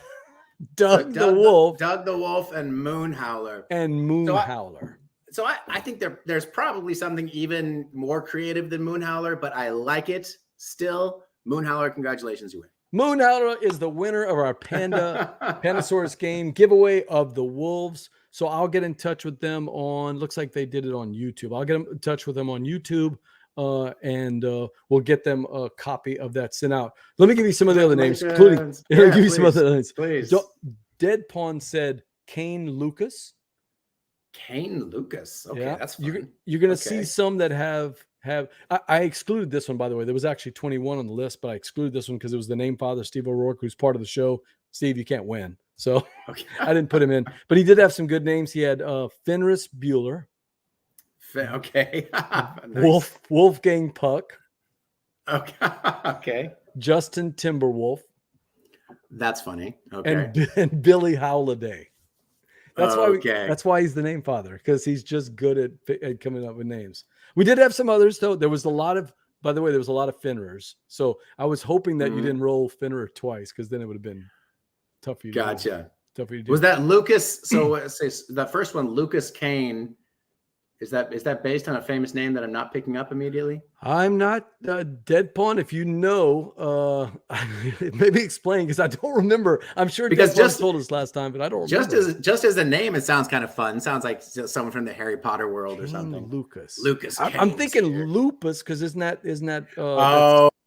Doug the Wolf, and Moon Howler. So I think there's probably something even more creative than Moon Howler, but I like it still. Moon Howler, congratulations, you win. Moon Howler is the winner of our Pandasaurus game giveaway of the Wolves. So I'll get in touch with them looks like they did it on YouTube. I'll get in touch with them on YouTube. And we'll get them a copy of that sent out. Let me give you some of the other names, including give you some other names. Please. Dead Pawn said Kane Lucas. Okay, yeah. That's fun. You're going to see some that have. I excluded this one, by the way. There was actually 21 on the list, but I excluded this one because it was the name father, Steve O'Rourke, who's part of the show. Steve, you can't win, so I didn't put him in. But he did have some good names. He had Fenris Bueller. Okay. Nice. Wolfgang Puck. Okay. Justin Timberwolf. That's funny. Okay. And Billy Howladay. That's why he's the name father, because he's just good at coming up with names. We did have some others though. There was a lot of Fenrir's. So I was hoping that you didn't roll Fenrir twice, because then it would have been tough for you. Gotcha. Tough for you to do. Was that Lucas? So say that first one, Lucas Kane. Is that based on a famous name that I'm not picking up immediately? I'm not Dead Pawn. If you know, maybe explain, because I don't remember. I'm sure because just told us last time, but I don't remember. Just as a name, it sounds kind of fun. It sounds like someone from the Harry Potter world or something. Lucas. I'm thinking lupus, because isn't that?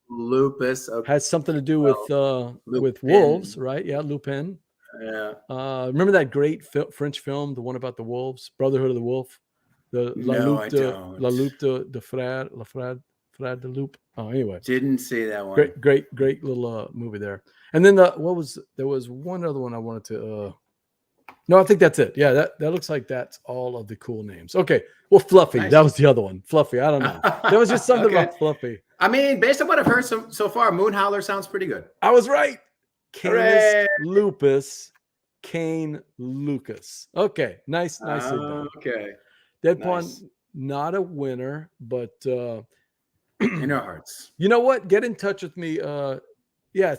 Lupus has something to do with wolves, right? Yeah, Lupin. Yeah. Remember that great French film, the one about the wolves, Brotherhood of the Wolf. La Loupe de Frère de Loupe. Oh, anyway. Didn't see that one. Great little movie there. And then there was one other one I wanted to no, I think that's it. Yeah, that looks like that's all of the cool names. Okay. Well, Fluffy. Nice. That was the other one. Fluffy. I don't know. There was just something about Fluffy. I mean, based on what I've heard so far, Moon Howler sounds pretty good. I was right. Canis Lupus. Kane Lucas. Okay. Nice. Okay. Dead Pawn, not a winner, but in our hearts. You know what? Get in touch with me.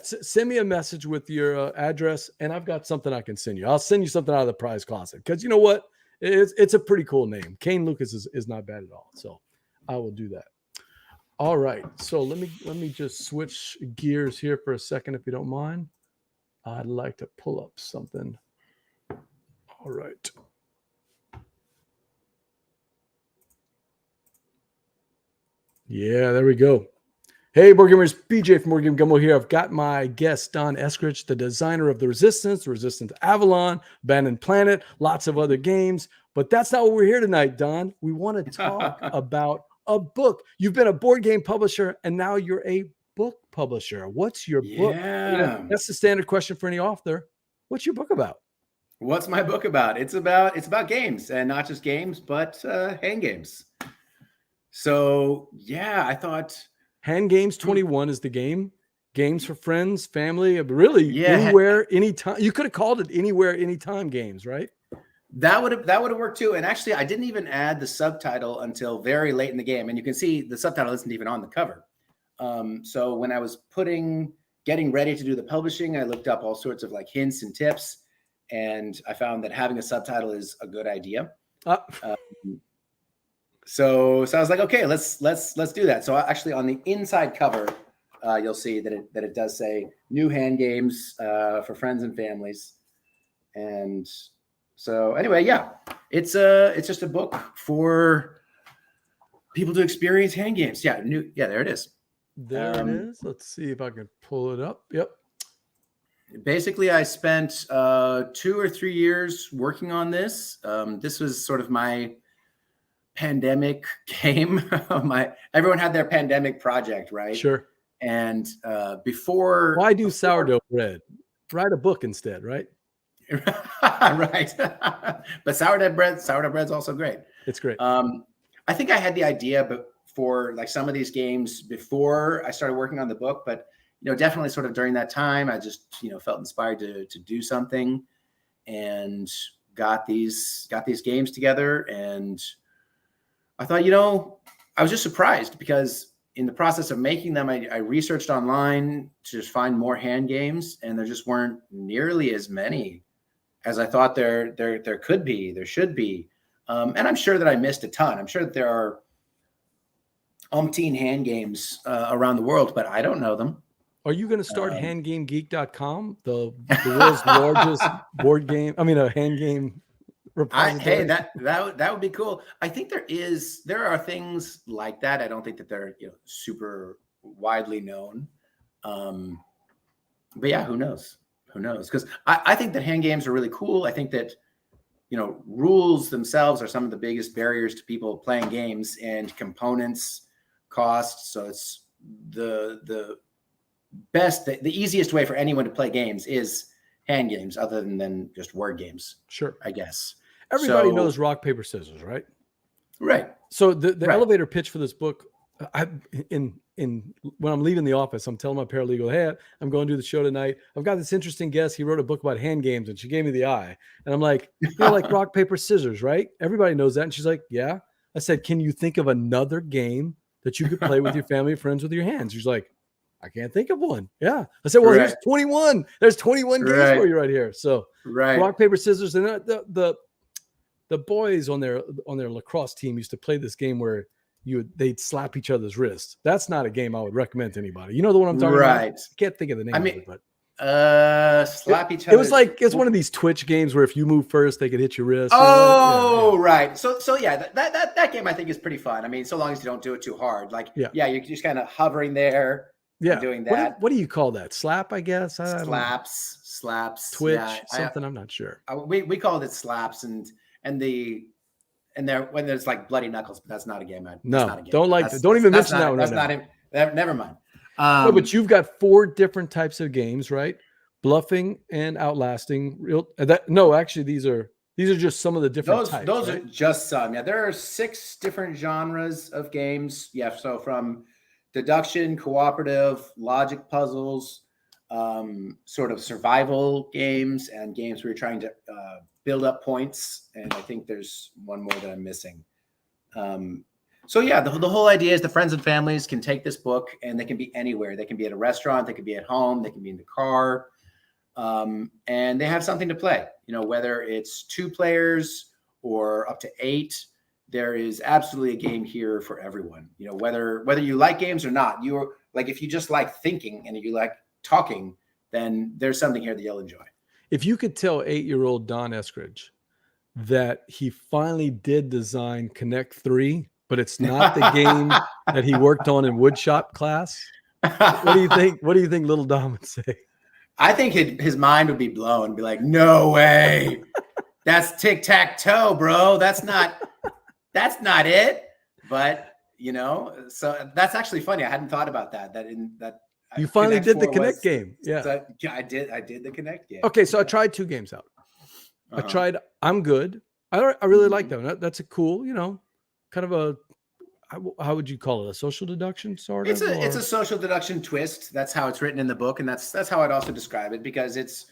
Send me a message with your address, and I've got something I can send you. I'll send you something out of the prize closet, because you know what? It's a pretty cool name. Kane Lucas is not bad at all. So I will do that. All right. So let me just switch gears here for a second, if you don't mind. I'd like to pull up something. All right. Yeah, there we go. Hey, board gamers, BJ from Board Game Gumbo here. I've got my guest, Don Eskridge, the designer of the Resistance Avalon, Abandoned Planet, lots of other games. But that's not what we're here tonight, Don. We want to talk about a book. You've been a board game publisher, and now you're a book publisher. What's your book? That's the standard question for any author. What's your book about? What's my book about? It's about games, and not just games, but hand games. So yeah, I thought Hand Games 21 is the game. Games for friends, family, really yeah, anywhere, anytime. You could have called it anywhere, anytime games, right? that would have worked too. And actually, I didn't even add the subtitle until very late in the game, and you can see the subtitle isn't even on the cover. So when I was getting ready to do the publishing, I looked up all sorts of like hints and tips, and I found that having a subtitle is a good idea. So I was like, okay, let's do that. So actually, on the inside cover, you'll see that it does say new hand games for friends and families. And so anyway, yeah, it's just a book for people to experience hand games. Yeah, there it is. There it is. Let's see if I can pull it up. Yep. Basically, I spent 2 or 3 years working on this. This was sort of my pandemic game. Everyone had their pandemic project, right? Sure. And before, why do sourdough bread? Write a book instead, right? Right. But sourdough bread's also great. It's great. I think I had the idea, but for like some of these games before I started working on the book, but definitely sort of during that time, I just felt inspired to do something, and got these games together. And I thought, I was just surprised because in the process of making them, I researched online to just find more hand games, and there just weren't nearly as many as I thought there could be, there should be. And I'm sure that I missed a ton. I'm sure that there are umpteen hand games around the world, but I don't know them. Are you going to start handgamegeek.com, the world's largest board game? I mean, a hand game repository? Hey, that would be cool. I think there are things like that. I don't think that they're super widely known. But yeah, who knows? Because I think that hand games are really cool. I think that rules themselves are some of the biggest barriers to people playing games, and components, costs. So it's the easiest way for anyone to play games is hand games, other than just word games. Sure, I guess everybody knows rock, paper, scissors, right? Right. So the elevator pitch for this book, when I'm leaving the office, I'm telling my paralegal, hey, I'm going to do the show tonight. I've got this interesting guest. He wrote a book about hand games, and she gave me the eye. And I'm like, like rock, paper, scissors, right? Everybody knows that. And she's like, yeah. I said, can you think of another game that you could play with your family and friends with your hands? She's like, I can't think of one. Yeah. I said, well, here's 21. There's 21 games for you right here. So rock, paper, scissors. And the boys on their lacrosse team used to play this game where they'd slap each other's wrists. That's not a game I would recommend to anybody. You know the one I'm talking about? I can't think of the name of it, but slap each other. It was like it's one of these Twitch games where if you move first, they could hit your wrist. Oh, right. So yeah, that game I think is pretty fun. I mean, so long as you don't do it too hard. Like you're just kind of hovering there. Yeah, doing that. What do you call that? Slap, I guess. Slaps. Twitch, something. I'm not sure. We called it slaps, and when there's like bloody knuckles, but that's not a game. Don't even mention that one. That's not it. Never mind. No, but you've got 4 different types of games, right? Bluffing and outlasting. Actually, these are just some of the different types. Those are just some. Yeah, there are 6 different genres of games. Yeah, so from deduction, cooperative, logic puzzles, sort of survival games, and games where you're trying to build up points. And I think there's one more that I'm missing. So yeah, the whole idea is the friends and families can take this book, and they can be anywhere. They can be at a restaurant, they can be at home, they can be in the car, and they have something to play. Whether it's 2 players or up to 8. There is absolutely a game here for everyone. Whether you like games or not, you're like, if you just like thinking and you like talking, then there's something here that you'll enjoy. If you could tell 8-year-old Don Eskridge that he finally did design Connect 3, but it's not the game that he worked on in woodshop class, what do you think? What do you think little Don would say? I think his mind would be blown, be like, no way. That's tic-tac-toe, bro. That's not it. But so that's actually funny. I hadn't thought about that. You finally did the Connect game. Yeah. So I did the Connect game. Okay, so I tried 2 games out. I tried I'm Good. I really like that one. That's a cool, kind of a, how would you call it? A social deduction sort of? It's a social deduction twist. That's how it's written in the book, and that's how I'd also describe it, because it's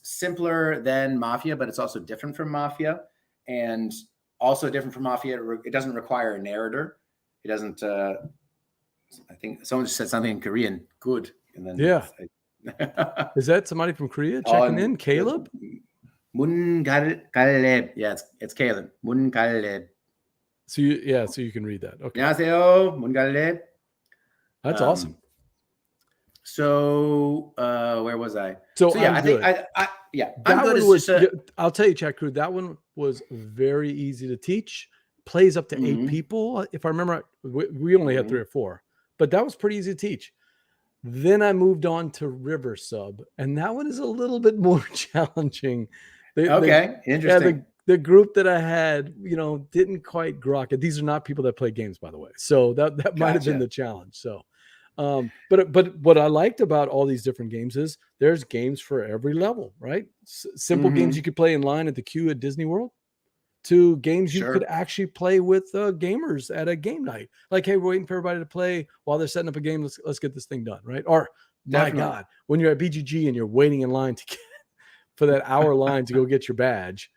simpler than Mafia, but it's also different from Mafia, and also different from Mafia. It doesn't require a narrator. It doesn't. I think someone just said something in Korean. Good, and then Is that somebody from Korea checking in? Caleb? Mun Kaleb. Yeah, it's Caleb. Mun Kaleb. So you can read that. Okay. 안녕하세요. Mun Kaleb. That's awesome. So where was I? So yeah, I think I'm Good. I'll tell you, Chat Krewe, that one was very easy to teach. Plays up to 8 people. If I remember, we only had 3 or 4, but that was pretty easy to teach. Then I moved on to River Sub, and that one is a little bit more challenging. Interesting. The group that I had, didn't quite grok it. These are not people that play games, by the way. So that might have been the challenge. So, but what I liked about all these different games is there's games for every level, right? Simple games you could play in line at the queue at Disney World, to games you could actually play with gamers at a game night. Like, hey, we're waiting for everybody to play while they're setting up a game. Let's get this thing done, right? Or my God, when you're at BGG and you're waiting in line for that hour line to go get your badge.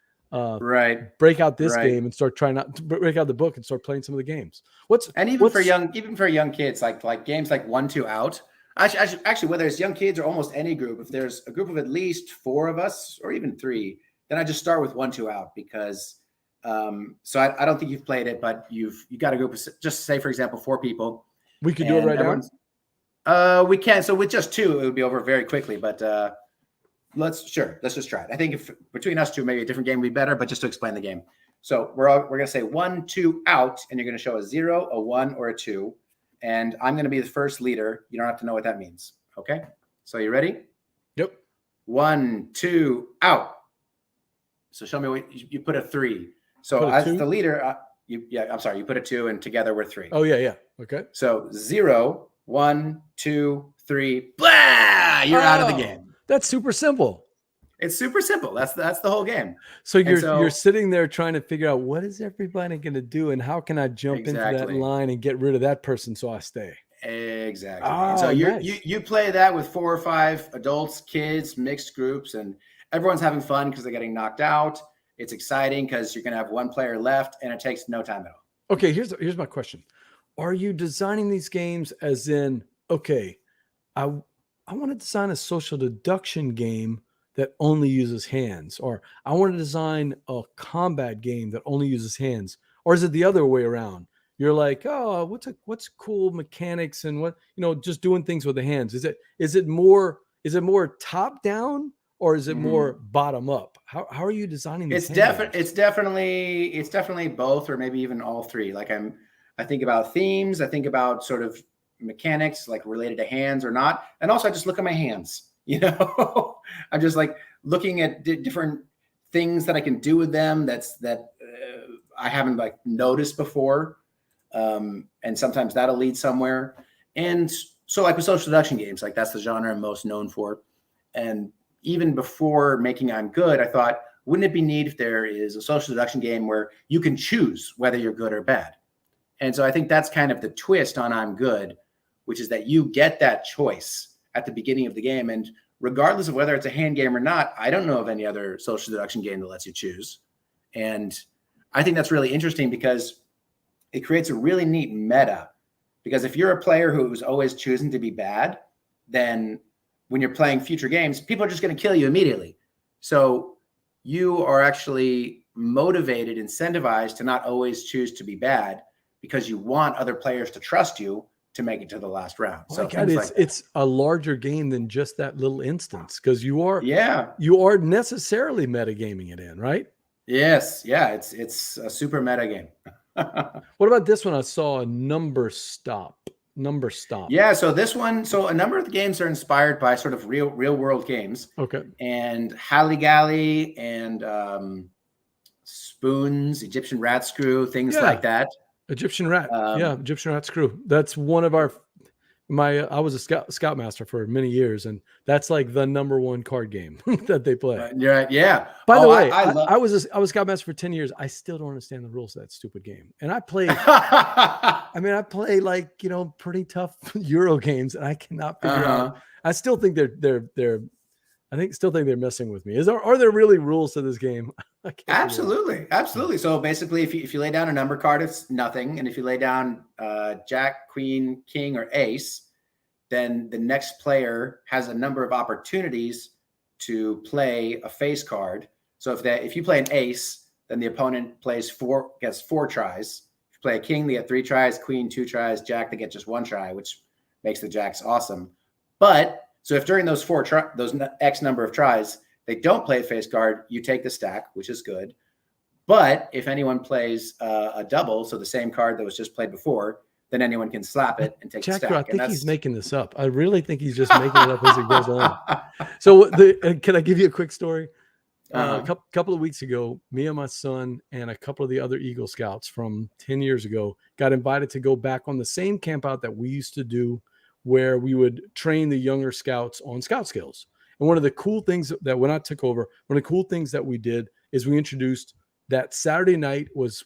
Break out this game and start trying to break out the book and start playing some of the games. For young kids, like games like 1, 2 out. Actually, whether it's young kids or almost any group, if there's a group of at least 4 of us or even 3, then I just start with 1, 2 out, because so I don't think you've played it, but you got a group of, just say for example 4 people. We could do it right now. We can. So with just 2, it would be over very quickly, but let's just try it. I think if between us 2, maybe a different game would be better, but just to explain the game. So we're going to say 1, 2 out, and you're going to show a 0, a 1, or a 2. And I'm going to be the first leader. You don't have to know what that means. Okay. So you ready? Yep. 1, 2 out. So show me what you put a 3. So as the leader, you put a 2, and together we're 3. Oh yeah. Okay. So 0, 1, 2, 3. Blah! You're out of the game. That's super simple. It's super simple. That's the whole game. So you're sitting there trying to figure out, what is everybody going to do, and how can I jump into that line and get rid of that person so I stay? Exactly. So you play that with 4 or 5 adults, kids, mixed groups, and everyone's having fun because they're getting knocked out. It's exciting because you're going to have 1 player left, and it takes no time at all. Okay, here's my question. Are you designing these games as in, okay, I want to design a social deduction game that only uses hands, or I want to design a combat game that only uses hands? Or is it the other way around? You're like, oh, what's cool mechanics and what, just doing things with the hands. Is it more top down, or is it more bottom up? How are you designing these? It's definitely both, or maybe even all 3. Like I think about themes, I think about sort of mechanics, like related to hands or not, and also I just look at my hands. I'm just like looking at different things that I can do with them that I haven't like noticed before, and sometimes that'll lead somewhere. And so like with social deduction games, like that's the genre I'm most known for. And even before making I'm Good, I thought, wouldn't it be neat if there is a social deduction game where you can choose whether you're good or bad? And so I think that's kind of the twist on I'm Good, which is that you get that choice at the beginning of the game. And regardless of whether it's a hand game or not, I don't know of any other social deduction game that lets you choose. And I think that's really interesting because it creates a really neat meta. Because if you're a player who's always choosing to be bad, then when you're playing future games, people are just going to kill you immediately. So you are actually motivated, incentivized to not always choose to be bad, because you want other players to trust you to make it to the last round. So it's a larger game than just that little instance, because you are necessarily metagaming it in, right? Yes. Yeah. It's a super meta game. What about this one? I saw a number stop. Yeah. So this one, a number of the games are inspired by sort of real world games. Okay. And Halligalli and Spoons, Egyptian Rat Screw, things like that. Egyptian Rat. Egyptian Rat Screw. That's one of our I was a scoutmaster for many years, and that's like the number one card game that they play. You're right. Yeah. By the way, I love. I was scoutmaster for 10 years. I still don't understand the rules of that stupid game, and I play. I mean, I play like pretty tough Euro games, and I cannot figure out. I still think still think they're messing with me. Are there really rules to this game? Absolutely. So basically, if you lay down a number card, it's nothing, and if you lay down Jack, Queen, King, or Ace, then the next player has a number of opportunities to play a face card. So if you play an Ace, then the opponent gets 4 tries. If you play a King, they get 3 tries. Queen, 2 tries. Jack, they get just 1 try, which makes the Jacks awesome. But so if during those those X number of tries, they don't play a face card, you take the stack, which is good. But if anyone plays a double, so the same card that was just played before, then anyone can slap it and take the stack. I think he's making this up. I really think he's just making it up as it goes on. So can I give you a quick story? A couple of weeks ago, me and my son and a couple of the other Eagle Scouts from 10 years ago got invited to go back on the same camp out that we used to do, where we would train the younger scouts on scout skills. And one of the cool things that when I took over, one of the cool things that we did is we introduced that Saturday night was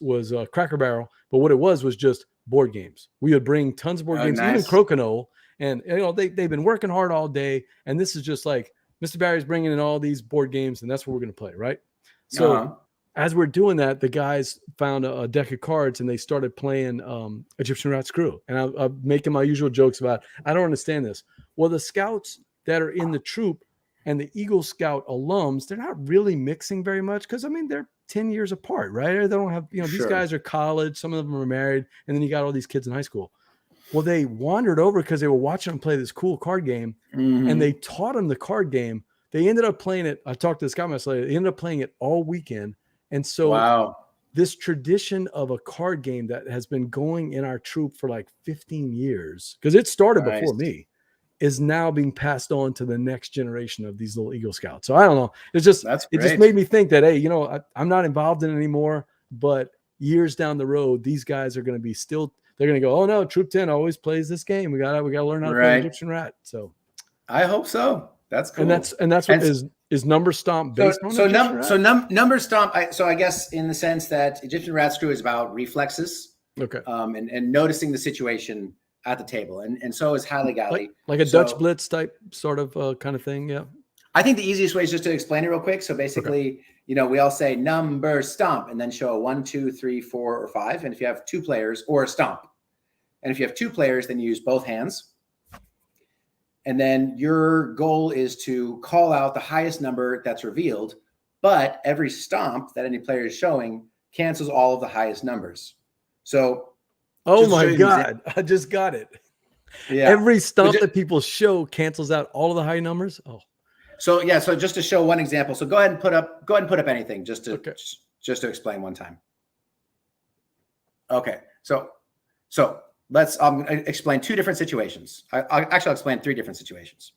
Cracker Barrel, but what it was just board games. We would bring tons of board games, nice. even Crokinole, and they've been working hard all day, and this is just like Mr. Barry's bringing in all these board games, and that's what we're going to play, right? So as we're doing that, the guys found a deck of cards and they started playing Egyptian Rat Screw. And I'm making my usual jokes about, I don't understand this. Well, the scouts that are in the troop and the Eagle Scout alums, they're not really mixing very much because, I mean, they're 10 years apart, right? They don't have, these guys are college. Some of them are married. And then you got all these kids in high school. Well, they wandered over because they were watching them play this cool card game, and they taught them the card game. They ended up playing it. I talked to the Scoutmaster later. They ended up playing it all weekend. And so this tradition of a card game that has been going in our troop for like 15 years, because it started before me, is now being passed on to the next generation of these little Eagle Scouts. So I don't know. It's just, it just made me think that, hey, I'm not involved in it anymore, but years down the road, these guys are going to be they're going to go, oh no, Troop 10 always plays this game. We got to learn how to play Egyptian Rat. So I hope so. That's cool. And that's what is Number Stomp based on? Number Stomp. So I guess in the sense that Egyptian Rat Screw is about reflexes. Okay. And noticing the situation at the table, and so is Halligalli. Like a Dutch Blitz type sort of kind of thing. Yeah. I think the easiest way is just to explain it real quick. So basically, we all say number stomp and then show a 1, 2, 3, 4, or 5. And if you have 2 players, or a stomp. And if you have 2 players, then you use both hands. And then your goal is to call out the highest number that's revealed, but every stomp that any player is showing cancels all of the highest numbers. So, oh my God, I just got it. Yeah. Every stomp that people show cancels out all of the high numbers. Oh, so so just to show one example. So go ahead and put up anything just to explain one time. Okay. So let's explain 2 different situations. I'll explain 3 different situations.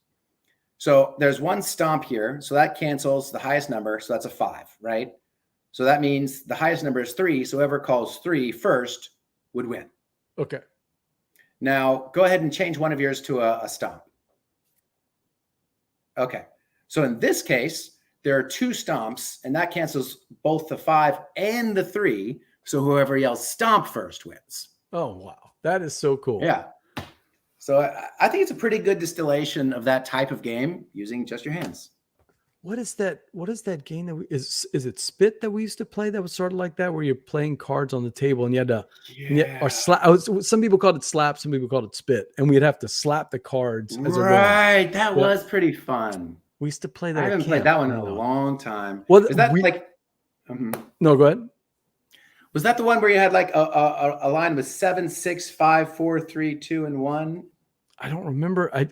So there's one stomp here. So that cancels the highest number. So that's a 5, right? So that means the highest number is 3. So whoever calls 3 first would win. Okay. Now go ahead and change one of yours to a stomp. Okay. So in this case, there are 2 stomps, and that cancels both the 5 and the 3. So whoever yells stomp first wins. Oh, wow. That is so cool. Yeah. So I think it's a pretty good distillation of that type of game using just your hands. What is that game that is it Spit that we used to play that was sort of like that, where you're playing cards on the table and you had to, or slap. Some people called it slap, some people called it Spit, and we'd have to slap the cards. Right. That was pretty fun. We used to play that. I haven't played that one in a long time. Well, is that No, go ahead. Was that the one where you had like a line with 7, 6, 5, 4, 3, 2, and 1? I don't remember. I'd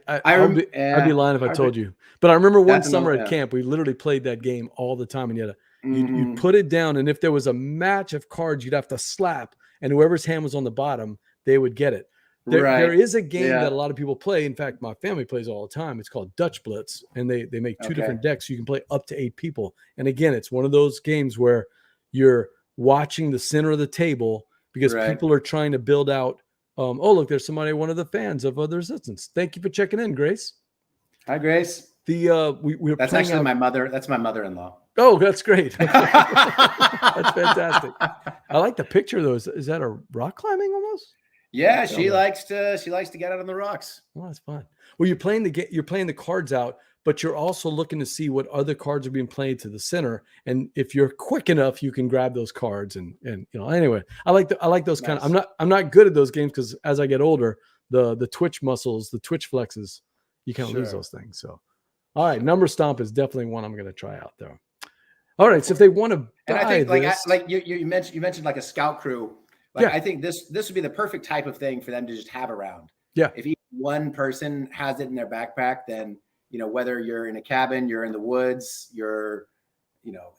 be lying if I told you. But I remember one summer at camp, we literally played that game all the time, and you'd put it down, and if there was a match of cards, you'd have to slap, and whoever's hand was on the bottom, they would get it. There is a game that a lot of people play. In fact, my family plays all the time. It's called Dutch Blitz, and they make 2 different decks. So you can play up to 8 people. And again, it's one of those games where you're watching the center of the table because people are trying to build out Oh, look, there's somebody, one of the fans of the Resistance. Thank you for checking in, Grace. Hi, Grace. We're that's playing actually my mother. That's my mother-in-law. Oh, that's great. That's fantastic. I like the picture though. Is that a rock climbing almost? Yeah, she likes to get out on the rocks. Well, that's fun. Well, you're playing the cards out, but you're also looking to see what other cards are being played to the center. And if you're quick enough, you can grab those cards. And anyway, I like those Nice. kind of. I'm not good at those games because as I get older, the twitch muscles, the twitch flexes, you kind of lose those things. So, all right, number stomp is definitely one I'm going to try out there. All right, so if they want to, and I think you mentioned like a scout crew. Like I think this would be the perfect type of thing for them to just have around. Yeah. If one person has it in their backpack, then whether you're in a cabin, you're in the woods, you're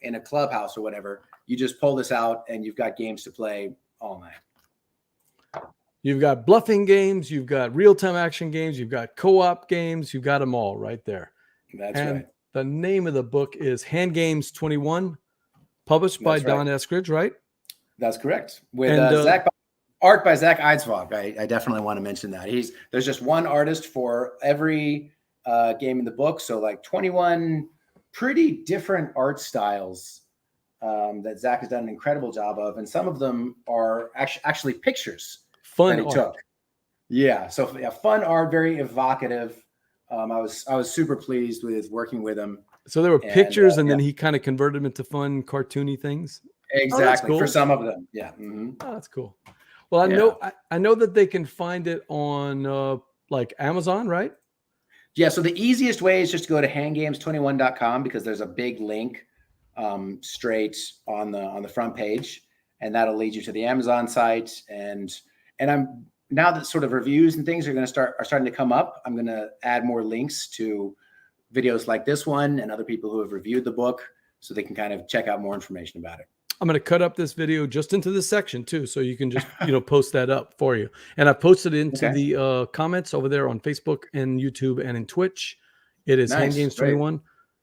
in a clubhouse or whatever, you just pull this out and you've got games to play all night. You've got bluffing games, you've got real-time action games, you've got co-op games, you've got them all right there. That's right. The name of the book is Hand Games 21, published by Don Eskridge, right? That's correct. With art by Zach Eidsvog. I definitely want to mention that. There's just one artist for every game in the book. So like 21 pretty different art styles that Zach has done an incredible job of. And some of them are actually pictures fun that he took. Yeah. So fun art, very evocative. I was super pleased with working with him. So there were pictures and then he kind of converted them into fun cartoony things. Exactly. For some of them. Yeah. Mm-hmm. Oh, that's cool. Well, I know that they can find it on like Amazon, right? Yeah. So the easiest way is just to go to handgames21.com because there's a big link straight on the front page, and that'll lead you to the Amazon site. And I'm now that sort of reviews and things are starting to come up, I'm going to add more links to videos like this one and other people who have reviewed the book so they can kind of check out more information about it. I'm going to cut up this video just into this section too, so you can just post that up for you. And I posted it into the comments over there on Facebook and YouTube and in Twitch. It is Hand Games 21.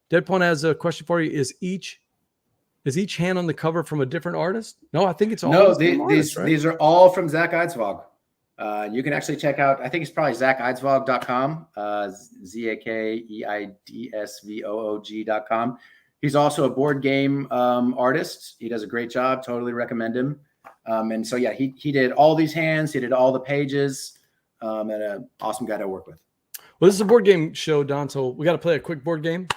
Deadpon has a question for you. Is each hand on the cover from a different artist? No, I think it's all. These are all from Zach Eidsvog. You can actually check out. I think it's probably ZachEidsvog.com. ZAKEIDSVOOG.com. He's also a board game artist. He does a great job. Totally recommend him. And so, yeah, he did all these hands. He did all the pages. And an awesome guy to work with. Well, this is a board game show, Don. So we got to play a quick board game.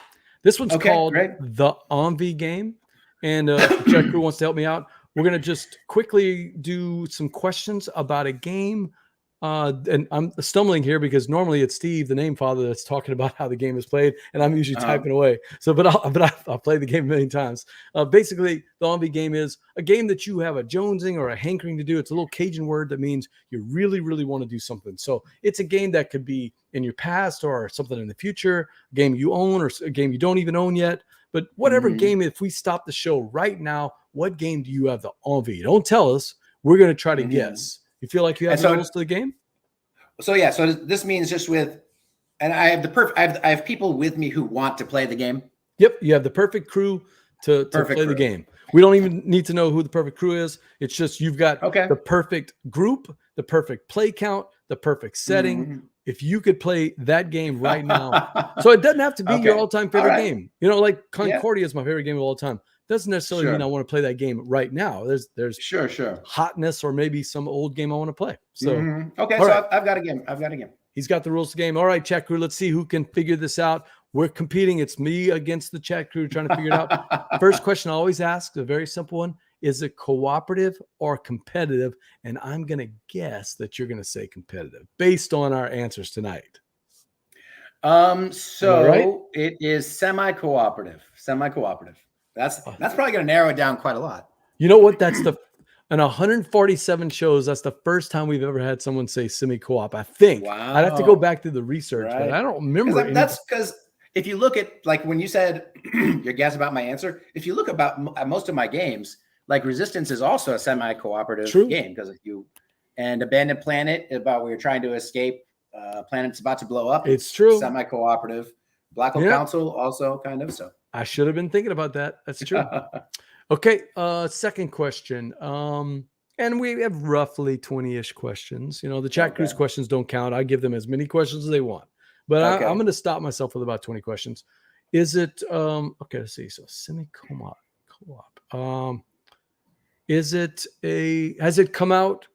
This one's called the Envy game. And Chat Krewe wants to help me out. We're going to just quickly do some questions about a game. And I'm stumbling here because normally it's Steve, the name father, that's talking about how the game is played, and I'm usually typing away. So, but I'll play the game a million times. Basically, the Envy game is a game that you have a jonesing or a hankering to do. It's a little Cajun word that means you really, really want to do something. So it's a game that could be in your past or something in the future, a game you own or a game you don't even own yet. But whatever game, if we stop the show right now, what game do you have the envy? Don't tell us. We're going to try to guess. You feel like you have the rules to the game? So yeah, so this means just with, and I have I have people with me who want to play the game. Yep, you have the perfect crew to play the game. We don't even need to know who the perfect crew is. It's just you've got the perfect group, the perfect play count, the perfect setting. If you could play that game right now, so it doesn't have to be your all-time favorite game. Like Concordia is my favorite game of all time. Doesn't necessarily mean I want to play that game right now. There's hotness or maybe some old game I want to play. So I've got a game. He's got the rules of the game. All right, Chat Krewe, let's see who can figure this out. We're competing. It's me against the Chat Krewe trying to figure it out. First question I always ask, a very simple one. Is it cooperative or competitive? And I'm going to guess that you're going to say competitive based on our answers tonight. It is semi-cooperative. That's probably going to narrow it down quite a lot. You know what? That's in 147 shows, that's the first time we've ever had someone say semi-co-op, I think. Wow. I'd have to go back to the research, but I don't remember. That's because if you look at, like, when you said your guess about my answer, if you look at most of my games, like Resistance is also a semi-cooperative game because and Abandoned Planet, about where you're trying to escape planet's about to blow up. It's true. Semi-cooperative. Black Hole Council also kind of, so. I should have been thinking about that. That's true. Okay. Second question. And we have roughly 20-ish questions. The Chat Krewe's Okay. questions don't count. I give them as many questions as they want. But Okay. I'm going to stop myself with about 20 questions. Is it okay, let's see. So semi-co-op. Has it come out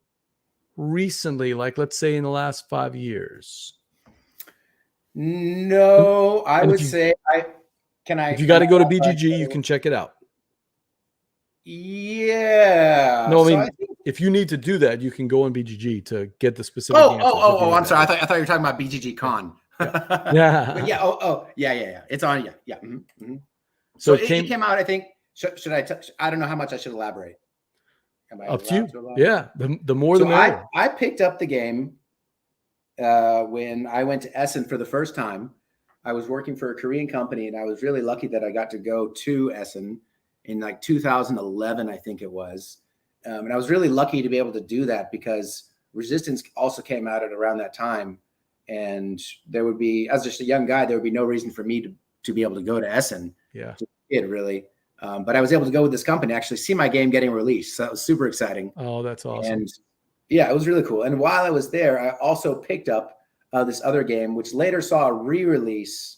recently, like let's say in the last 5 years? No, I would say if you got to go to BGG, you can check it out. Yeah. No, I So mean, if you need to do that, you can go on BGG to get the specific answers. I'm sorry. I thought you were talking about BGG Con. Yeah. But yeah. Yeah. It's on. Yeah. Mm-hmm. So it came out. I think. Should I? I don't know how much I should elaborate. Up to you. Yeah. The more the merrier. I picked up the game when I went to Essen for the first time. I was working for a Korean company, and I was really lucky that I got to go to Essen in like 2011, I think it was. And I was really lucky to be able to do that because Resistance also came out at around that time. And there would be, as just a young guy, there would be no reason for me to be able to go to Essen. Yeah. Really. But I was able to go with this company, actually see my game getting released. So that was super exciting. Oh, that's awesome. And yeah, it was really cool. And while I was there, I also picked up this other game, which later saw a re-release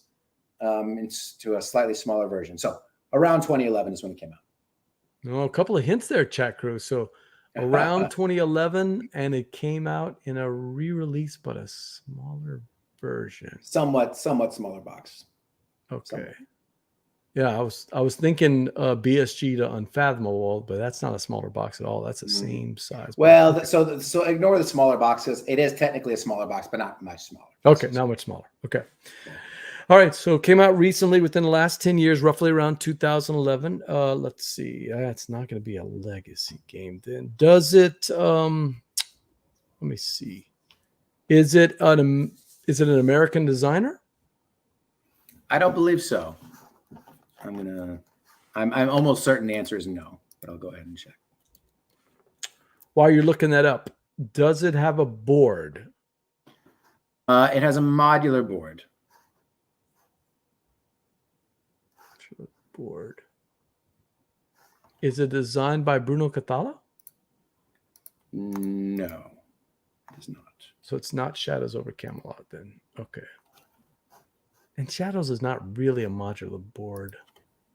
into a slightly smaller version. So around 2011 is when it came out. No, a couple of hints there, Chat Krewe. So around 2011, and it came out in a re-release, but a smaller version. Somewhat smaller box. Okay. Somewhat. Yeah, I was thinking BSG to Unfathomable, but that's not a smaller box at all. That's the same size. Well, box. So ignore the smaller boxes. It is technically a smaller box, but not much smaller. Okay, not much smaller. Okay. Yeah. All right, so it came out recently within the last 10 years, roughly around 2011. Let's see. It's not going to be a legacy game then. Does it let me see. Is it an American designer? I don't believe so. I'm almost certain the answer is no, but I'll go ahead and check. While you're looking that up, does it have a board? It has a modular board. Board. Is it designed by Bruno Cathala? No, it's not. So it's not Shadows over Camelot then. Okay. And Shadows is not really a modular board,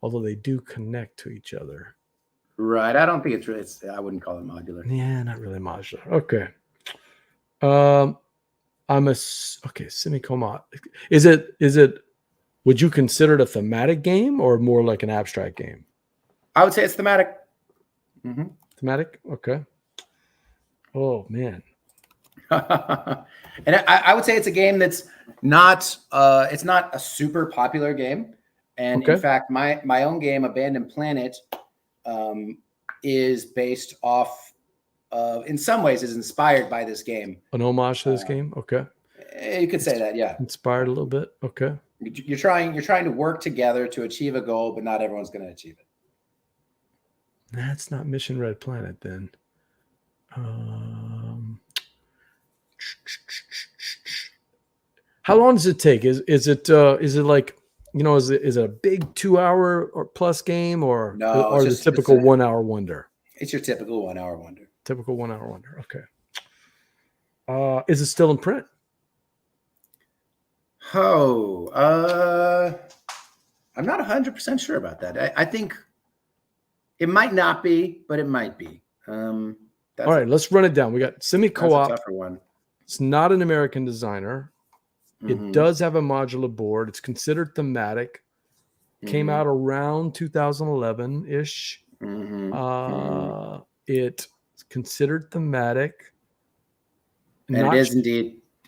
although they do connect to each other. Right. I don't think it's really. I wouldn't call it modular. Yeah, not really modular. Okay. Okay. Semi-co-op. Is it? Would you consider it a thematic game or more like an abstract game? I would say it's thematic. Mm-hmm. Thematic? Okay. Oh, man. And I would say it's a game that's not it's not a super popular game. And in fact, my own game, Abandoned Planet, is based off of, in some ways, is inspired by this game. An homage to this game? Okay. You could say that, yeah. Inspired a little bit. Okay. You're trying to work together to achieve a goal, but not everyone's going to achieve it. That's not Mission Red Planet then. How long does it take? Is it like, is it a big 2 hour or plus game or the typical 1 hour wonder? It's your typical 1 hour wonder. Typical 1 hour wonder. Okay. Is it still in print? I'm not 100% sure about that. I think it might not be, but it might be. All right, let's run it down. We got semi-co-op. That's a tougher one. It's not an American designer. Mm-hmm. It does have a modular board. It's considered thematic. Came out around 2011-ish. It's considered thematic. And it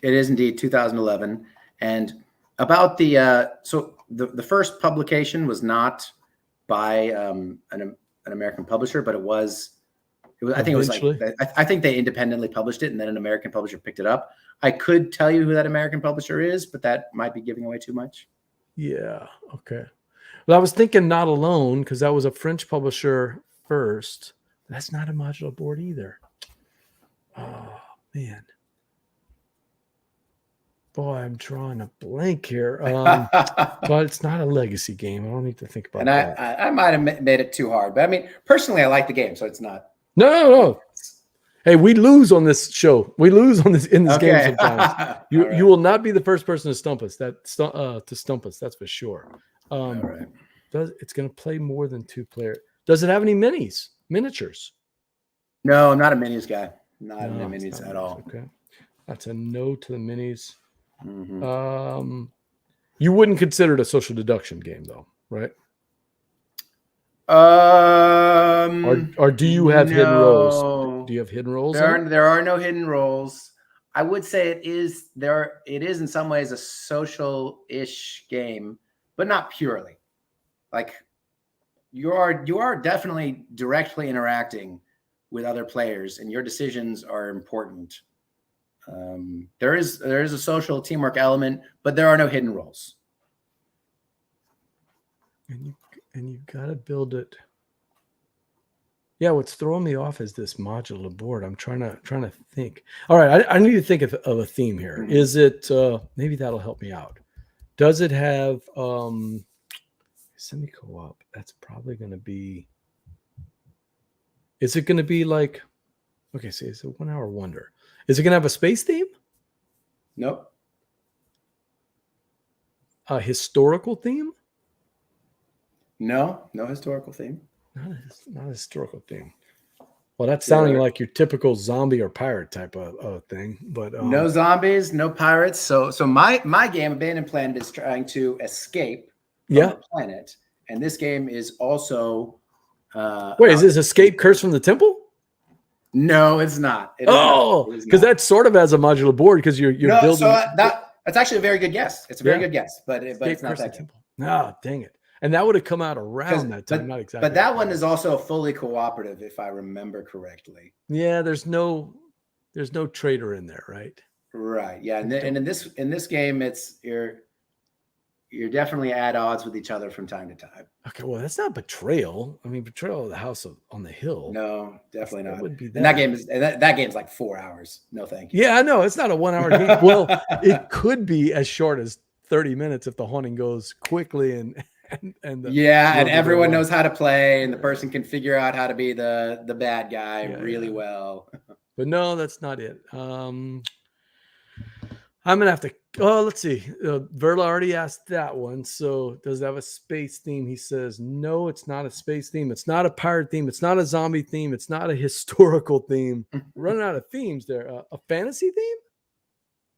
is indeed 2011. And about the so the first publication was not by an American publisher, but it was I think it was like I think they independently published it, and then an American publisher picked it up. I could tell you who that American publisher is, but that might be giving away too much. Yeah. Okay. Well, I was thinking Not Alone because that was a French publisher first. That's not a modular board either. Oh man. Boy, I'm drawing a blank here. But it's not a legacy game. I don't need to think about that. I might have made it too hard. But I mean, personally, I like the game, so it's not. No. Hey, we lose on this show. We lose on this in this game Okay. sometimes. You All you will not be the first person to stump us. To stump us. That's for sure. All right. It's going to play more than 2 player? Does it have any miniatures? No, I'm not a minis guy. Not No, into it's minis not at all. Okay, that's a no to the minis. Mhm. You wouldn't consider it a social deduction game, though, right? Or do you have hidden roles? Do you have hidden roles? There are no hidden roles. I would say it is in some ways a social-ish game, but not purely. Like you are definitely directly interacting with other players, and your decisions are important. There is a social teamwork element, but there are no hidden roles. And you got to build it. Yeah, what's throwing me off is this modular board. I'm trying to think. All right, I need to think of a theme here. Mhm. Is it maybe that'll help me out? Does it have semi-co-op? That's probably going to be. Is it going to be like? Okay, see, it's a 1 hour wonder. Is it going to have a space theme? Nope. A historical theme? No historical theme. Not a historical theme. Well, that's sounding like your typical zombie or pirate type of thing, but no zombies, no pirates. So my game, Abandoned Planet, is trying to escape from the planet, and this game is also. Wait, is this Escape Curse from the Temple? No, it's not. Because that's sort of as a modular board because you're building. So that's actually a very good guess. It's a very good guess, but it's not that Temple. No, dang it. And that would have come out around that time, not exactly. But that one is also fully cooperative, if I remember correctly. Yeah, there's no traitor in there, right? Right. Yeah, and in this game, it's you're definitely at odds with each other from time to time. Okay, well, that's not betrayal. I mean, betrayal of the house on the hill. No, definitely not. That would be that. And that game's like 4 hours. No, thank you. Yeah, I know. It's not a 1 hour game. Well, it could be as short as 30 minutes if the haunting goes quickly and everyone knows how to play, and the person can figure out how to be the bad guy really well. But no, that's not it. I'm gonna have to. Oh, let's see. Verla already asked that one. So does it have a space theme? He says no. It's not a space theme. It's not a pirate theme. It's not a zombie theme. It's not a historical theme. Running out of themes there. A fantasy theme?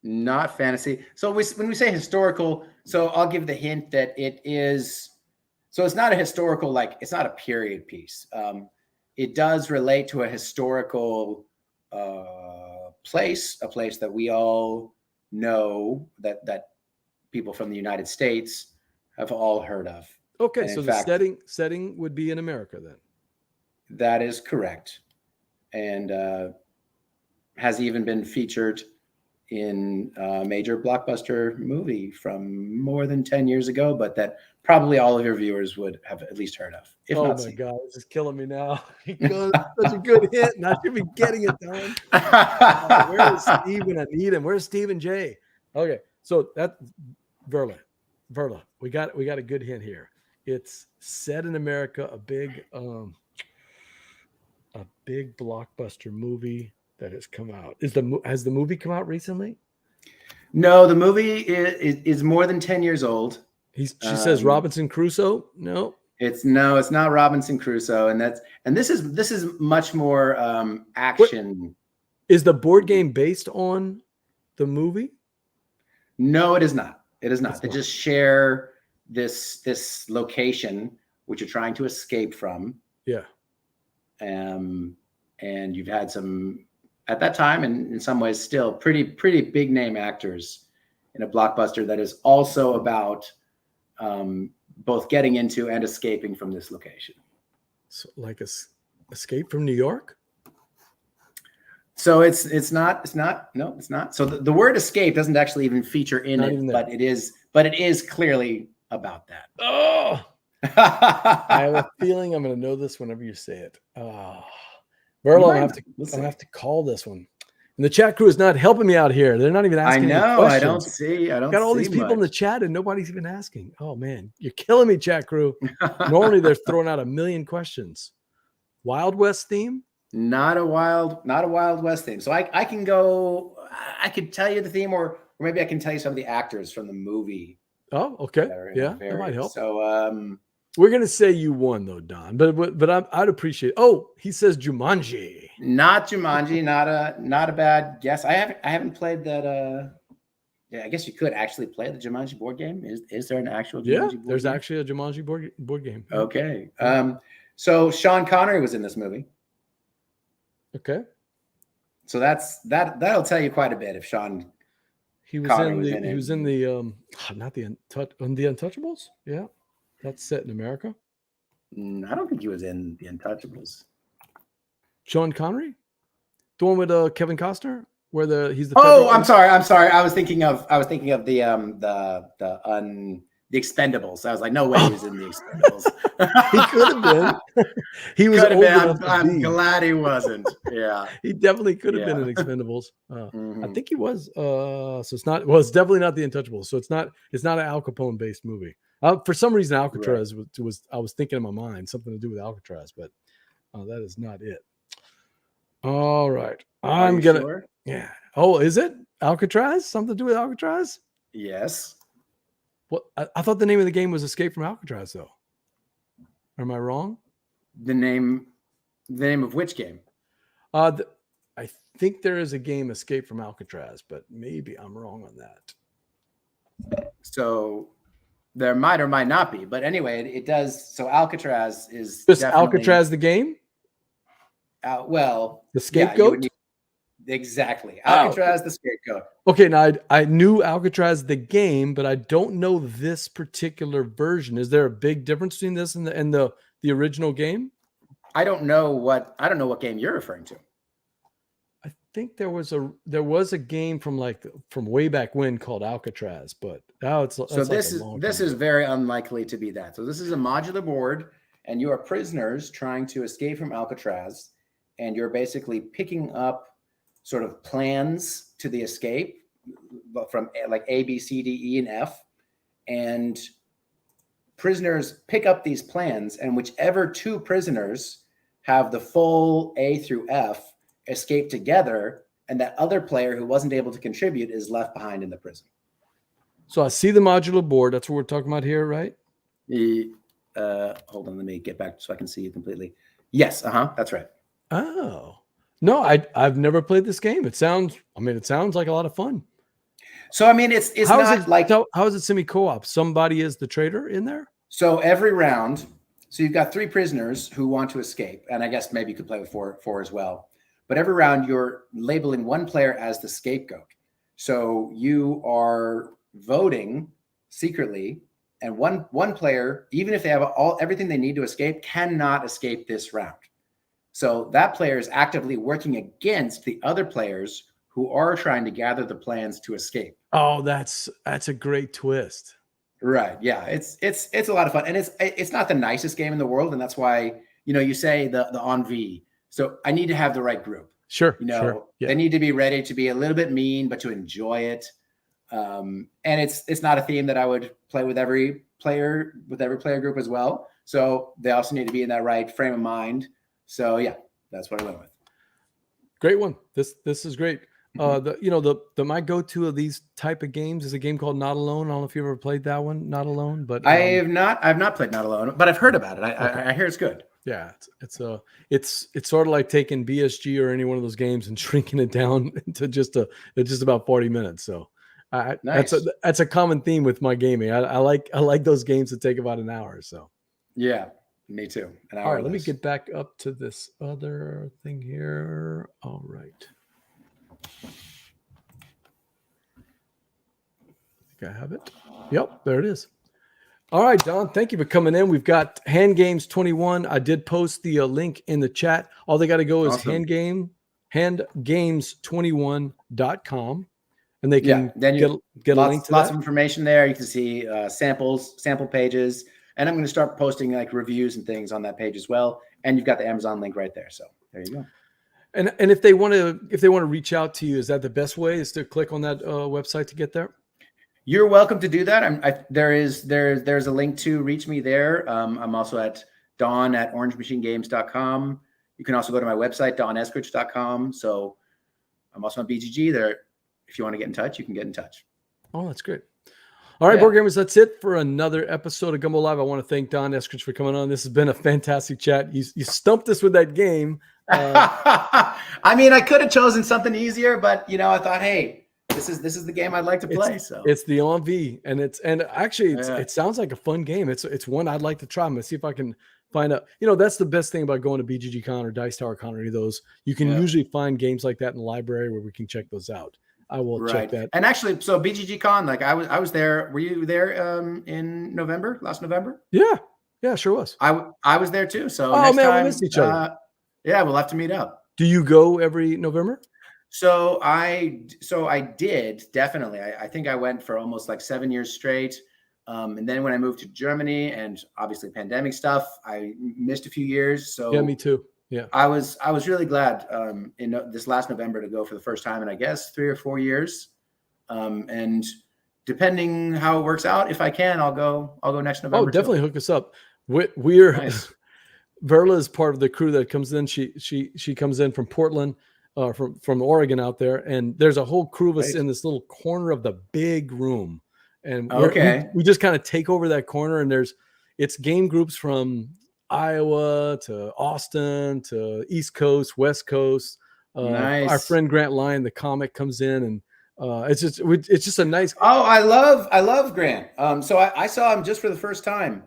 Not fantasy. So when we say historical, so I'll give the hint that it is. So it's not a historical, like it's not a period piece. It does relate to a historical place, a place that we all know that people from the United States have all heard of. Okay, and so the setting would be in America then. That is correct, and has even been featured in a major blockbuster movie from more than 10 years ago, but that probably all of your viewers would have at least heard of. Oh my God, this is killing me now. Because such a good hit, and I should be getting it done. Where is Steve? I need him. Where's Steve and Jay? Okay, so that Verla, we got a good hint here. It's set in America, a big blockbuster movie that has come out. Has the movie come out recently? No, the movie is more than 10 years old. She says Robinson Crusoe. No, it's not Robinson Crusoe, and this is much more action. Is the board game based on the movie? No, it is not. It is not. They just share this location which you're trying to escape from. Yeah. And you've had some at that time, and in some ways still pretty big name actors in a blockbuster that is also about both getting into and escaping from this location. So like Escape from New York? So it's not. No, it's not. So the word escape doesn't actually even feature in it, but it is clearly about that. Oh, I have a feeling I'm going to know this whenever you say it. Oh, Verla, I have to call this one. And the chat crew is not helping me out here. They're not even asking. I know. I don't see. I don't. Got all these people in the chat, and nobody's even asking. Oh man, you're killing me, chat crew. Normally they're throwing out a million questions. Wild West theme? Not a Wild West theme. So I can go. I could tell you the theme, or maybe I can tell you some of the actors from the movie. Oh, okay. Yeah, that might help. So we're gonna say you won though, Don. But I'd appreciate. Oh, he says Jumanji. Not Jumanji. Not a bad guess. I haven't played that. Yeah, I guess you could actually play the Jumanji board game. Is there an actual Jumanji board game? There's actually a Jumanji board game. Okay. So Sean Connery was in this movie. Okay. So that'll tell you quite a bit if Sean. He was in the not the Untouchables. Yeah, that's set in America. I don't think he was in the Untouchables. Sean Connery, the one with Kevin Costner, where he's the. Oh, I'm sorry. I was thinking of the Expendables. I was like, no way he was in the Expendables. He could have been. He was. I'm glad he wasn't. Yeah, he definitely could have been in Expendables. I think he was. So it's not. Well, it's definitely not the Untouchables. So it's not an Al Capone based movie. For some reason, Alcatraz was. I was thinking in my mind something to do with Alcatraz, but that is not it. All right, I'm gonna. Sure? Yeah. Oh, is it Alcatraz? Something to do with Alcatraz? Yes. Well, I thought the name of the game was Escape from Alcatraz, though. Am I wrong? The name of which game? I think there is a game, Escape from Alcatraz, but maybe I'm wrong on that. So there might or might not be, but anyway, it does. So Alcatraz is just Alcatraz the game. Well, the scapegoat. Exactly. Alcatraz, the scapegoat. Okay, now I knew Alcatraz the game, but I don't know this particular version. Is there a big difference between this and the original game? I don't know what game you're referring to. I think there was a game from way back when called Alcatraz, but now this is very unlikely to be that. So this is a modular board, and you are prisoners trying to escape from Alcatraz, and you're basically picking up sort of plans to the escape from like A, B, C, D, E, and F. And prisoners pick up these plans, and whichever two prisoners have the full A through F escape together, and that other player who wasn't able to contribute is left behind in the prison. So I see the modular board. That's what we're talking about here, right? Hold on, let me get back so I can see you completely. Yes, that's right. Oh. No, I've never played this game. It sounds like a lot of fun. So I mean, it's how is it semi-co-op? Somebody is the traitor in there? So every round, so you've got three prisoners who want to escape, and I guess maybe you could play with four as well. But every round you're labeling one player as the scapegoat. So you are voting secretly, and one player, even if they have everything they need to escape, cannot escape this round. So that player is actively working against the other players who are trying to gather the plans to escape. Oh, that's a great twist. Right. Yeah. It's a lot of fun. And it's not the nicest game in the world. And that's why, you say the Envie. So I need to have the right group. Sure. Sure. Yeah. They need to be ready to be a little bit mean, but to enjoy it. And it's not a theme that I would play with every player group as well. So they also need to be in that right frame of mind. So yeah, that's what I went with. Great one. This is great. My go-to of these type of games is a game called Not Alone. I don't know if you ever played that one, Not Alone, but I've not played Not Alone, but I've heard about it. I hear it's good. Yeah, it's sort of like taking BSG or any one of those games and shrinking it down into just about 40 minutes. So nice. That's a common theme with my gaming. I like those games that take about an hour. So yeah. Me too. All right, let me get back up to this other thing here. All right. I think I have it. Yep, there it is. All right, Don, thank you for coming in. We've got Hand Games 21. I did post the link in the chat. All they got to go is awesome. handgames21.com, and they can get a link to lots of information there. You can see sample pages. And I'm going to start posting like reviews and things on that page as well. And you've got the Amazon link right there. So there you go. And if they want to reach out to you, is that the best way? Is to click on that website to get there? You're welcome to do that. There's a link to reach me there. I'm also at Don@orangemachinegames.com. You can also go to my website, doneskridge.com. So I'm also on BGG there. If you want to get in touch, you can get in touch. Oh, that's great. All right, board gamers, that's it for another episode of Gumbo Live. I want to thank Don Eskridge for coming on. This has been a fantastic chat. You stumped us with that game. I mean, I could have chosen something easier, but you know, I thought, hey, this is the game I'd like to play. So it's the Envie, and actually it sounds like a fun game. It's one I'd like to try. I'm gonna see if I can find out. You know, that's the best thing about going to BGG Con or Dice Tower Con or any of those. You can usually find games like that in the library where we can check those out. I will check that. And actually, so BGG Con, like I was there. Were you there in November, last November? Yeah, sure was. I was there too. So next time, we missed each other. Yeah, we'll have to meet up. Do you go every November? So I did, definitely. I think I went for almost like 7 years straight. And then when I moved to Germany and obviously pandemic stuff, I missed a few years. So yeah, me too. Yeah, I was really glad in this last November to go for the first time in, I guess, 3 or 4 years. And depending how it works out, if I can, I'll go next November. Oh, definitely hook us up. We're nice. Verla is part of the crew that comes in. She comes in from Portland, from Oregon out there, and there's a whole crew of us in this little corner of the big room. And we just kind of take over that corner, and it's game groups from Iowa to Austin to East Coast, West Coast. Our friend Grant Lyon, the comic, comes in, and it's just a nice. Oh, I love Grant. So I saw him just for the first time.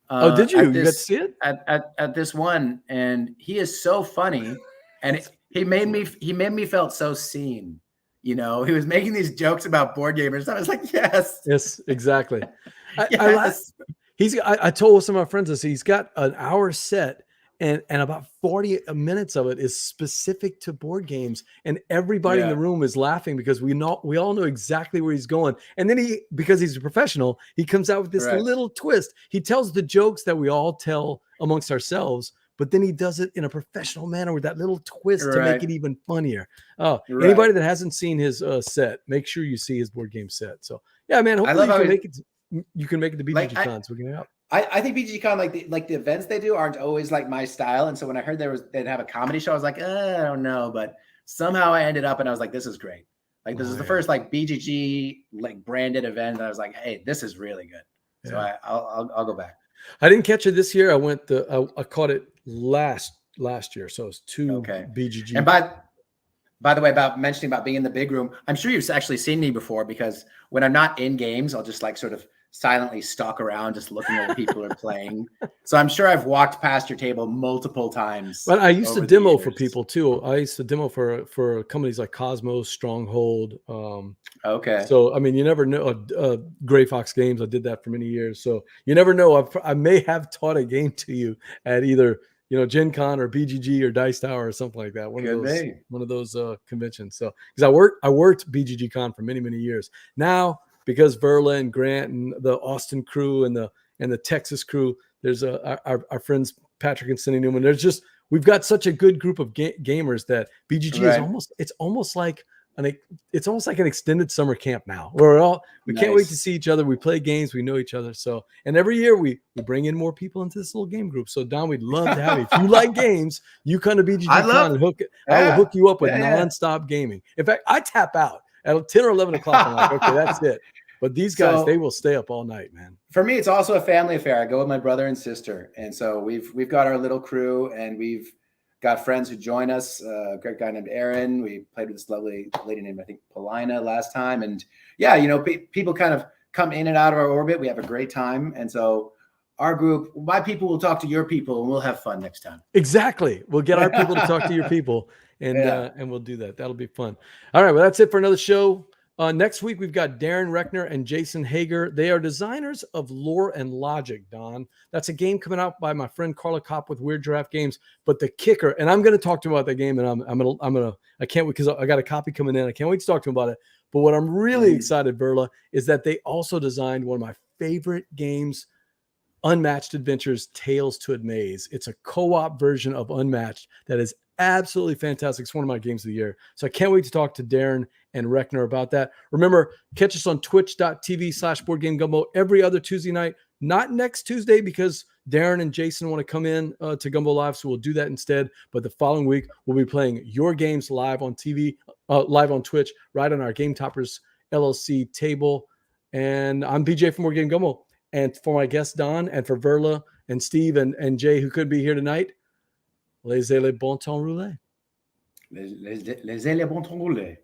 Oh, did you? You got to see it at this one, and he is so funny, and he made me felt so seen. You know, he was making these jokes about board gamers. I was like, yes, exactly. Yes. I told some of my friends this. He's got an hour set, and about 40 minutes of it is specific to board games, and everybody in the room is laughing because we all know exactly where he's going. And then because he's a professional, he comes out with this little twist. He tells the jokes that we all tell amongst ourselves, but then he does it in a professional manner with that little twist to make it even funnier. Oh, anybody that hasn't seen his set, make sure you see his board game set. So yeah, man, hopefully you can make it to BGG Cons. We're gonna I think BGG Con, like the events they do aren't always like my style. And so when I heard they'd have a comedy show, I was like, I don't know. But somehow I ended up and I was like, this is great. Like this is the first like BGG like branded event. And I was like, hey, this is really good. So I'll go back. I didn't catch it this year. I caught it last year. So it's 2 BGG. And by the way, about mentioning about being in the big room, I'm sure you've actually seen me before, because when I'm not in games, I'll just like sort of silently stalk around, just looking at what people are playing. So I'm sure I've walked past your table multiple times. But I used to demo for people too. I used to demo for companies like Cosmos, Stronghold. So I mean, you never know. Gray Fox Games. I did that for many years. So you never know. I may have taught a game to you at either Gen Con or BGG or Dice Tower or something like that. One of those conventions. So because I worked BGG Con for many, many years. Now, because Verla and Grant and the Austin crew and the Texas crew, there's our friends Patrick and Cindy Newman. We've got such a good group of gamers that BGG is almost like an extended summer camp now. We can't wait to see each other. We play games. We know each other. So, and every year we bring in more people into this little game group. So Don, we'd love to have you. If you like games, you come to BGG Con and I will hook you up with nonstop gaming. In fact, I tap out at 10 or 11 o'clock. I'm like, okay, that's it. But these guys, they will stay up all night, man. For me, it's also a family affair. I go with my brother and sister. And so we've got our little crew, and we've got friends who join us. A great guy named Aaron. We played with this lovely lady named, I think, Paulina last time. And people kind of come in and out of our orbit. We have a great time. And so our group, my people will talk to your people, and we'll have fun next time. Exactly. We'll get our people to talk to your people, and we'll do that. That'll be fun. All right. Well, that's it for another show. Next week, we've got Darren Reckner and Jason Hager. They are designers of Lore and Logic, Don. That's a game coming out by my friend Carla Kopp with Weird Giraffe Games. But the kicker, and I'm going to talk to him about that game, and I can't wait because I got a copy coming in. I can't wait to talk to him about it. But what I'm really excited, Verla, is that they also designed one of my favorite games, Unmatched Adventures, Tales to a Maze. It's a co-op version of Unmatched that is absolutely fantastic. It's one of my games of the year. So I can't wait to talk to Darren and Reckner about that. Remember, catch us on twitch.tv/BoardGameGumbo every other Tuesday night. Not next Tuesday because Darren and Jason want to come in to Gumbo Live, so we'll do that instead. But the following week, we'll be playing your games live on TV, live on Twitch, right on our Game Toppers LLC table. And I'm BJ from Board Game Gumbo. And for my guest, Don, and for Verla and Steve and Jay, who could be here tonight, laissez le bon temps rouler. Laissez le bon temps rouler.